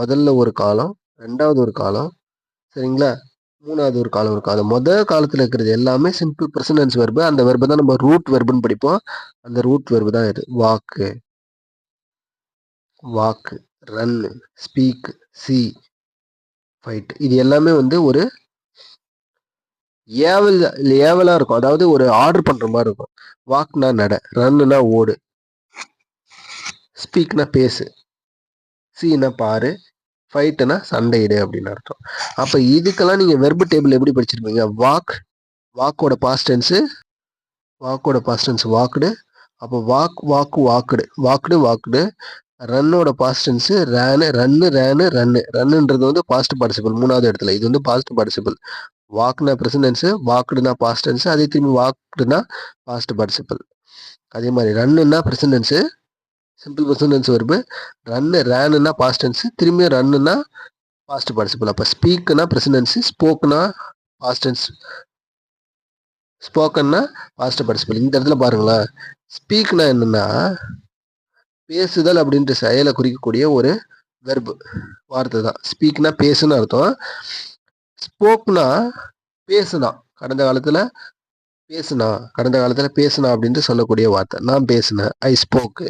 முதல்ல ஒரு காலம், ரெண்டாவது ஒரு காலம், சரிங்களா, மூணாவது ஒரு காலம் இருக்கும். அது முதல் காலத்துல இருக்கிறது எல்லாமே சிம்பிள் ப்ரெசன்டென்ஸ் வெர்பு. அந்த வெர்பு தான் நம்ம ரூட் வெர்புன்னு படிப்போம். அந்த ரூட் வெர்பு தான் இது. வாக்கு, ரன், ஸ்பீக், சி, ஃபைட், இது எல்லாமே வந்து ஒரு ஏவலா இருக்கும். அதாவது ஒரு ஆர்டர் பண்ற மாதிரி இருக்கும். வாக்னா நட, ரன்னுனா ஓடு, ஸ்பீக்னா பேசு, சீனா பாரு, ஃபைட்னா சண்டையிடு அப்படின்னு அர்த்தம். அப்ப இதுக்கெல்லாம் நீங்க வெர்பு டேபிள் எப்படி படிச்சிருப்பீங்க? வாக்கோட பாஸ்ட் டென்ஸ் வாக்குடு. அப்போ வாக்குடு. ரன்னோட பாஸ்ட் டென்ஸ் ரன்னுன்றது வந்து பாஸ்ட் பார்ட்டிசிபிள் மூணாவது இடத்துல. இது வந்து பாஸ்ட் பார்ட்டிசிபிள். வாக்குனா ப்ரெசன்ட் டென்ஸ், வாக்குடுனா பாஸ்ட் டென்ஸ், அதே திரும்பி வாக்குடுனா பாஸ்ட் பார்ட்டிசிபிள். அதே மாதிரி ரன்னுன்னா present tense, simple present tense verb. ரேனுன்னா பாஸ்ட் டென்ஸ், திரும்பி ரன்னுன்னா பாஸ்ட் பார்ட்டிசிபிள். அப்போ ஸ்பீக்னா ப்ரெசன்ட் டென்ஸ், ஸ்போக்னா பாஸ்ட் டென்ஸ், ஸ்போக்கன்னா பாஸ்ட் பார்ட்டிசிபிள். இந்த இடத்துல பாருங்களேன், ஸ்பீக்னா என்னன்னா பேசுதல் அப்படின்ற செயலை குறிக்கக்கூடிய ஒரு வெர்பு வார்த்தை தான். ஸ்பீக்னா பேசுன்னு அர்த்தம். ஸ்போக்னா பேசுனா, கடந்த காலத்துல பேசுனா அப்படின்ட்டு சொல்லக்கூடிய வார்த்தை. நான் பேசினேன், ஐ ஸ்போக்கு.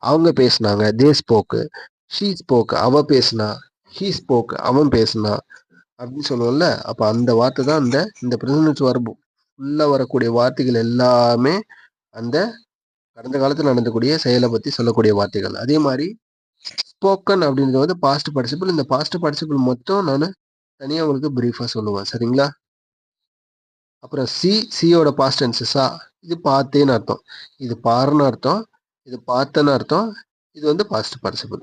அவங்க பேசினாங்க, தே ஸ்போக்கு. ஷீ ஸ்போக், அவ பேசினா. ஹீ ஸ்போக், அவன் பேசினா. அப்படின்னு சொல்லுவோம்ல. அப்ப அந்த வார்த்தை தான் இந்த ப்ரெசன்ட் வர்பு உள்ள வரக்கூடிய வார்த்தைகள் எல்லாமே அந்த கடந்த காலத்துல நடந்தக்கூடிய செயலை பத்தி சொல்லக்கூடிய வார்த்தைகள். அதே மாதிரி ஸ்போக்கன் அப்படின்றது வந்து பாஸ்ட் பார்ட்டிசிபிள். இந்த பாஸ்ட் பார்ட்டிசிபிள் மொத்தம் நான் தனியா உங்களுக்கு பிரீஃபா சொல்லுவேன். சரிங்களா? அப்புறம் சியோட பாஸ்ட் டென்ஸ் சா, இது பார்த்தேன்னு அர்த்தம், இது பாருன்னு அர்த்தம், இது பார்த்தேன்னு அர்த்தம், இது வந்து பாஸ்ட் பார்ட்டிசிபிள்.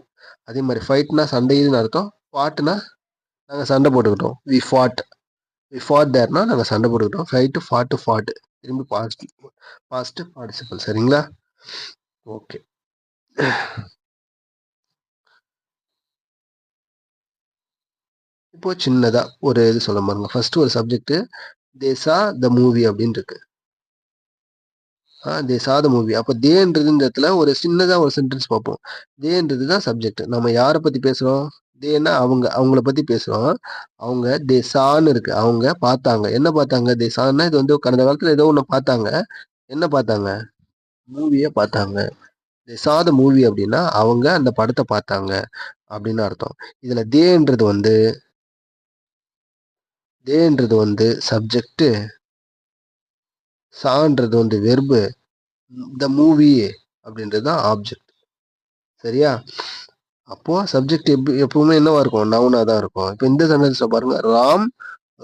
அதே மாதிரி ஃபைட்னா சண்டைன்னு அர்த்தம், ஃபாட்னா நாங்கள் சண்டை போட்டுக்கிட்டோம், வி ஃபாட் தேர்னா நாங்கள் சண்டை போட்டுக்கிட்டோம், ஃபாட் திரும்பி பாஸ்ட் பார்ட்டிசிபிள். சரிங்களா? ஓகே. இப்போ சின்னதா ஒரு இது சொல்ல பாருங்க. ஃபர்ஸ்ட் ஒரு சப்ஜெக்ட் தே சா த மூவி அப்படின்னு இருக்கு. தே சா த மூவி. அப்போ தேன்றது இந்த இடத்துல ஒரு சின்னதா ஒரு சென்டென்ஸ் பார்ப்போம். தேன்றது தான் சப்ஜெக்ட். நம்ம யாரை பத்தி பேசுறோம்? தேன்னா அவங்கள பத்தி பேசுறோம். அவங்க தே சான்னு இருக்கு. அவங்க பார்த்தாங்க. என்ன பார்த்தாங்க? தே சான்னா இது வந்து கடந்த காலத்துல ஏதோ ஒண்ணு பார்த்தாங்க. என்ன பார்த்தாங்க? மூவிய பார்த்தாங்க. தே சா த மூவி அப்படின்னா அவங்க அந்த படத்தை பார்த்தாங்க அப்படின்னு அர்த்தம். இதுல தேன்றது வந்து சப்ஜெக்ட், சான்றது வந்து வெர்பு, த மூவி அப்படின்றது தான் ஆப்ஜெக்ட். சரியா? அப்போ சப்ஜெக்ட் எப்பவுமே என்னவா இருக்கும்? நவுனா தான் இருக்கும். இப்போ இந்த சென்டென்ஸ்ல பாருங்க, ராம்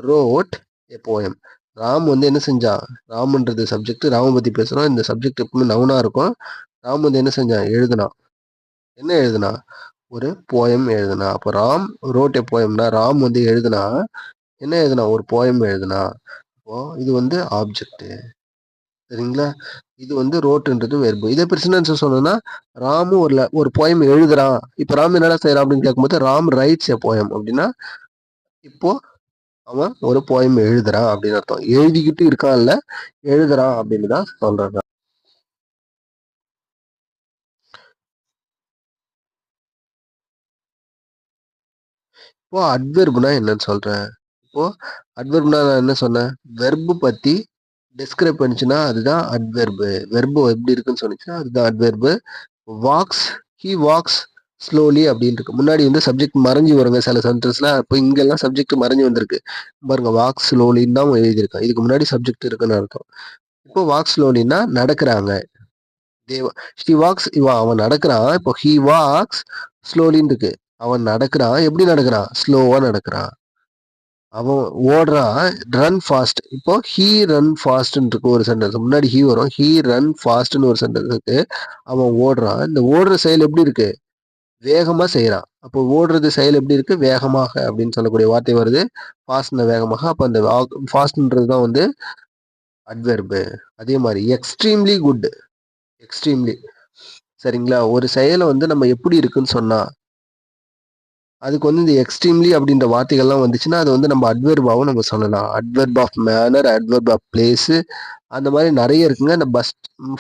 ரோட் எ போயம். ராம் வந்து என்ன செஞ்சான்? ராம்ன்றது சப்ஜெக்ட், ராம பத்தி பேசுறோம். இந்த சப்ஜெக்ட் எப்பவுமே நவுனா இருக்கும். ராம் வந்து என்ன செஞ்சான்? எழுதுனான். என்ன எழுதுனா? ஒரு போயம் எழுதுனா. அப்போ ராம் ரோட் எ போயம்னா ராம் வந்து எழுதுனா. என்ன எழுதுனா? ஒரு போயம் எழுதுனா. அப்போ இது வந்து ஆப்ஜெக்ட். சரிங்களா? இது வந்து ரோட்டுன்றது வெர்பு. இதே பிரச்சனை சொல்லணும்னா ராமு ஒரு போயம் எழுதுறான். இப்ப ராம் என்னடா செய்யறான் அப்படின்னு கேட்கும்போது ராம் ரைட்ஸ் எ போயம் அப்படின்னா இப்போ அவன் ஒரு போயம் எழுதுறான் அப்படின்னு அர்த்தம். எழுதிக்கிட்டு இருக்கான்ல, எழுதுறான் அப்படின்னு தான் சொல்றாங்க. இப்போ அட்வெர்ப்னா என்னன்னு சொல்றேன். இப்போ அட்வெர்ப்னா நான் என்ன சொன்னேன்? வெர்பு பத்தி டிஸ்கிரைப் பண்ணிச்சுன்னா அதுதான் அட்வெர்பு. வெர்பு எப்படி இருக்குன்னு சொன்னிச்சுன்னா அதுதான் adverb. Walks, he walks slowly அப்படின்னு இருக்கு. முன்னாடி வந்து சப்ஜெக்ட் மறைஞ்சு வருங்க சில சென்டென்ஸ்ல. இப்போ இங்கெல்லாம் சப்ஜெக்ட் மறைஞ்சு வந்திருக்கு பாருங்க. வாக்ஸ் ஸ்லோலின்னு தான் எழுதியிருக்கேன். இதுக்கு முன்னாடி சப்ஜெக்ட் இருக்குன்னு அர்த்தம். இப்போ வாக்ஸ் ஸ்லோலின்னா நடக்கிறாங்க. ஹி வாக்ஸ், அவன் நடக்கிறான். இப்போ ஹி வாக்ஸ் ஸ்லோலின்னு இருக்கு. அவன் நடக்கிறான். எப்படி நடக்கிறான்? ஸ்லோவா நடக்கிறான். அவன் ஓடுறான். Run fast. இப்போ ஹீ ரன் ஃபாஸ்ட்னு இருக்கு ஒரு சென்டென்ஸ். முன்னாடி ஹீ வரும். ஹீ ரன் ஃபாஸ்ட்னு ஒரு சென்டென்ஸ் இருக்கு. அவன் ஓடுறான். இந்த ஓடுற செயல் எப்படி இருக்கு? வேகமா செய்யறான். அப்போ ஓடுறது செயல் எப்படி இருக்கு? வேகமாக அப்படின்னு சொல்லக்கூடிய வார்த்தை வருது. ஃபாஸ்ட்ன வேகமாக. அப்போ அந்த ஃபாஸ்ட்ன்றது தான் வந்து அட்வெர்பு. அதே மாதிரி எக்ஸ்ட்ரீம்லி குட், எக்ஸ்ட்ரீம்லி. சரிங்களா? ஒரு செயலை வந்து நம்ம எப்படி இருக்குன்னு சொன்னா அதுக்கு வந்து இந்த எக்ஸ்ட்ரீம்லி அப்படின்ற வார்த்தைகள்லாம் வந்துச்சுன்னா அது வந்து நம்ம அட்வெர்பாவும் நம்ம சொல்லலாம். Adverb of manner, adverb of place, அந்த மாதிரி நிறைய இருக்குங்க. இந்த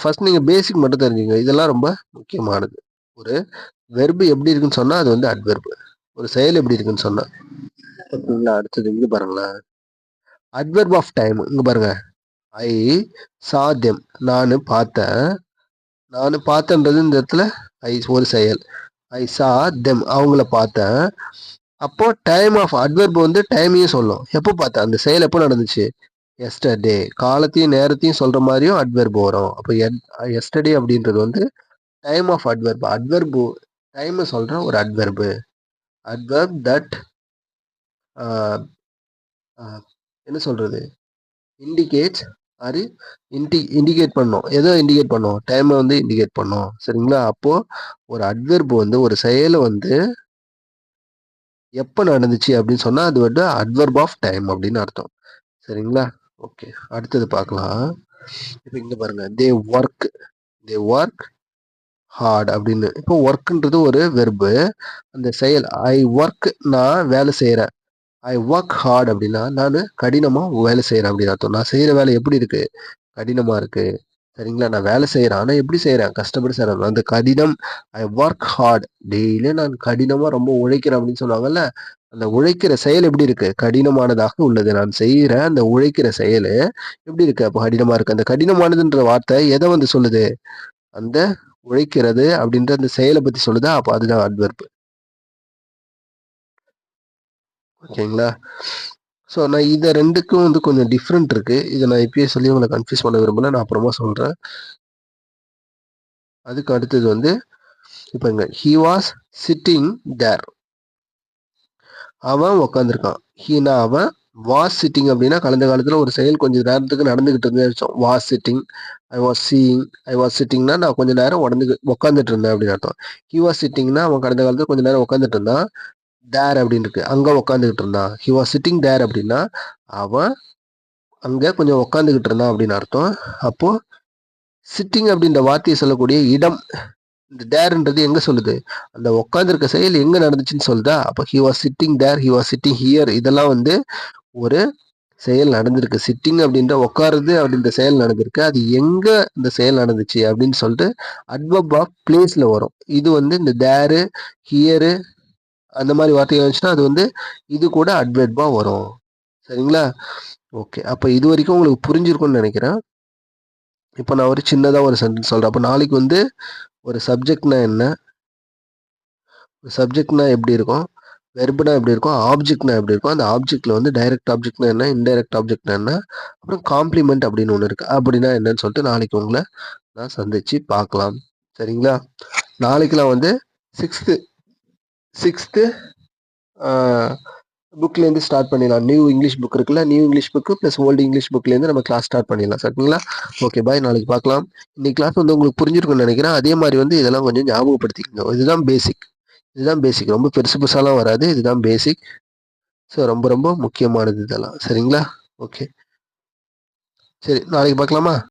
ஃபர்ஸ்ட் நீங்க பேசிக் மட்டும் தெரிஞ்சுங்க. இதெல்லாம் ரொம்ப முக்கியமானது. ஒரு வெர்பு எப்படி இருக்குன்னு சொன்னா அது வந்து அட்வெர்பு. ஒரு செயல் எப்படி இருக்குன்னு சொன்னா. ஓகேங்களா? அடுத்தது இங்க பாருங்களேன். Adverb of time. இங்க பாருங்க. ஐ சா தெம். நானு பார்த்தேன்றது இந்த இடத்துல ஒரு செயல். ஐ சா தெம். அவங்கள பார்த்தேன். அப்போ டைம் ஆஃப் அட்வெர்ப் வந்து டைமையும் சொல்லும். எப்போ பார்த்தேன்? அந்த செயல் எப்போ நடந்துச்சு? எஸ்டர்டே. காலத்தையும் நேரத்தையும் சொல்ற மாதிரியும் அட்வெர்ப் வரும். அப்போ எஸ்டர்டே அப்படின்றது வந்து time of adverb. Adverb time சொல்ற ஒரு அட்வெர்பு. அட்வெர்ப் தட் என்ன சொல்றது? இண்டிகேட் ஆர் இண்டிகேட் பண்ணும். எதோ இண்டிகேட் பண்ணும்? டைமை வந்து இண்டிகேட் பண்ணும். சரிங்களா? அப்போ ஒரு அட்வெர்ப் வந்து ஒரு செயலை வந்து எப்போ நடந்துச்சு அப்படின்னு சொன்னா அது வந்து அட்வெர்ப் ஆஃப் டைம் அப்படின்னு அர்த்தம். சரிங்களா? ஓகே. அடுத்தது பார்க்கலாம். இப்போ இங்க பாருங்க. தே ஒர்க் ஹார்ட் அப்படின்னு. இப்போ ஒர்க்ன்றது ஒரு வெர்பு. அந்த செயல் ஐ ஒர்க், நான் வேலை செய்யறேன். ஐ ஒர்க் ஹார்ட் அப்படின்னா நான் கடினமா வேலை செய்யறேன் அப்படின்னு அர்த்தம். நான் செய்யற வேலை எப்படி இருக்கு? கடினமா இருக்கு. சரிங்களா? நான் வேலை செய்யறேன். ஆனா எப்படி செய்யறேன்? கஷ்டப்பட்டு செய்யறேன். அந்த கடினம், ஐ ஒர்க் ஹார்ட். டெய்லியும் நான் கடினமா ரொம்ப உழைக்கிறேன் அப்படின்னு சொல்லுவாங்கல்ல. அந்த உழைக்கிற செயல் எப்படி இருக்கு? கடினமானதாக உள்ளது. நான் செய்யற அந்த உழைக்கிற செயல் எப்படி இருக்கு? அப்போ கடினமா இருக்கு. அந்த கடினமானதுன்ற வார்த்தை எதை வந்து சொல்லுது? அந்த உழைக்கிறது அப்படின்ற அந்த செயலை பத்தி சொல்லுதா? அப்போ அதுதான் அட்வெர்ப். ஓகேங்களா? ஸோ நான் இத 2க்கும் வந்து கொஞ்சம் டிஃப்ரெண்ட் இருக்கு. இத நான் இப்பயே சொல்லி உங்கள கன்ஃப்யூஸ் பண்ண விரும்பல. நான் அப்புறமா சொல்றேன். அதுக்கு அடுத்தது வந்து இப்ப இங்க ஹி வாஸ் சிட்டிங் தேர். அவன் உட்கார்ந்திருக்கான். ஹீனா அவன், வாஸ் சிட்டிங் அப்படின்னா கடந்த காலத்துல ஒரு செயல் கொஞ்ச நேரத்துக்கு நடந்துகிட்டு இருந்தேன்னு அர்த்தம். Was sitting, I was seeing, I was சிட்டிங்னா நான் கொஞ்ச நேரம் உட்காந்துட்டு இருந்தேன் அப்படின்னு அர்த்தம். ஹி வாஸ் சிட்டிங்னா அவன் கடந்த காலத்துல கொஞ்ச நேரம் உட்காந்துட்டு இருந்தான். தேர் அப்படின்னு இருக்கு. அங்க உட்காந்துக்கிட்டு இருந்தான். ஹி வாஸ் சிட்டிங் தேர் அப்படின்னா அவன் அங்க கொஞ்சம் உட்காந்துக்கிட்டு இருந்தான் அப்படின்னு அர்த்தம். அப்போ சிட்டிங் அப்படின்ற வார்த்தையை சொல்லக்கூடிய இடம், இந்த தேர்ன்றது எங்க சொல்லுது? அந்த உட்காந்துருக்க செயல் எங்க நடந்துச்சுன்னு சொல்லுதா? அப்போ he was sitting there, he was sitting here, இதெல்லாம் வந்து ஒரு செயல் நடந்திருக்கு. சிட்டிங் அப்படின்ற உட்காருது அப்படின்ற செயல் நடந்திருக்கு. அது எங்க இந்த செயல் நடந்துச்சு அப்படின்னு சொல்லிட்டு அட்வர்ப் ஆஃப் பிளேஸ்ல வரும். இது வந்து இந்த தேரு, ஹியரு அந்த மாதிரி வார்த்தைகள் வந்துச்சுன்னா அது வந்து இது கூட அட்வர்பா வரும். சரிங்களா? ஓகே. அப்ப இது வரைக்கும் உங்களுக்கு புரிஞ்சிருக்கும்னு நினைக்கிறேன். இப்போ நான் ஒரு சின்னதா ஒரு சென்டென்ஸ் சொல்றேன். அப்போ நாளைக்கு வந்து ஒரு சப்ஜெக்ட்னா என்ன? சப்ஜெக்ட்னா எப்படி இருக்கும்? வெர்ப்னா எப்படி இருக்கும்? ஆப்ஜெக்ட்னா எப்படி இருக்கும்? அந்த ஆப்ஜெக்ட்ல வந்து டைரக்ட் ஆப்ஜெக்ட்னா என்ன? இன்டைரக்ட் ஆப்ஜெக்ட்னா என்ன? அப்புறம் காம்ப்ளிமெண்ட் அப்படின்னு ஒண்ணு இருக்கு. அப்படின்னா என்னன்னு சொல்லிட்டு நாளைக்கு உங்கள நான் சந்திச்சு பார்க்கலாம். சரிங்களா? நாளைக்கு நான் வந்து 6th புக்லேருந்து ஸ்டார்ட் பண்ணிடலாம். நியூ இங்கிலீஷ் புக் இருக்குல்ல, new English book plus old English புக்லேருந்து நம்ம கிளாஸ் ஸ்டார்ட் பண்ணிடலாம். சரிங்களா? Okay bye. நாளைக்கு பார்க்கலாம். இன்னைக்கு கிளாஸ் வந்து உங்களுக்கு புரிஞ்சிருக்கும்னு நினைக்கிறேன். அதே மாதிரி வந்து இதெல்லாம் கொஞ்சம் ஞாபகப்படுத்திக்கங்க. இதுதான் பேசிக். இதுதான் பேசிக். ரொம்ப பெருசு பெருசாலாம் வராது. இதுதான் பேசிக். ஸோ ரொம்ப ரொம்ப முக்கியமானது இதெல்லாம். சரிங்களா? ஓகே. சரி நாளைக்கு பார்க்கலாமா?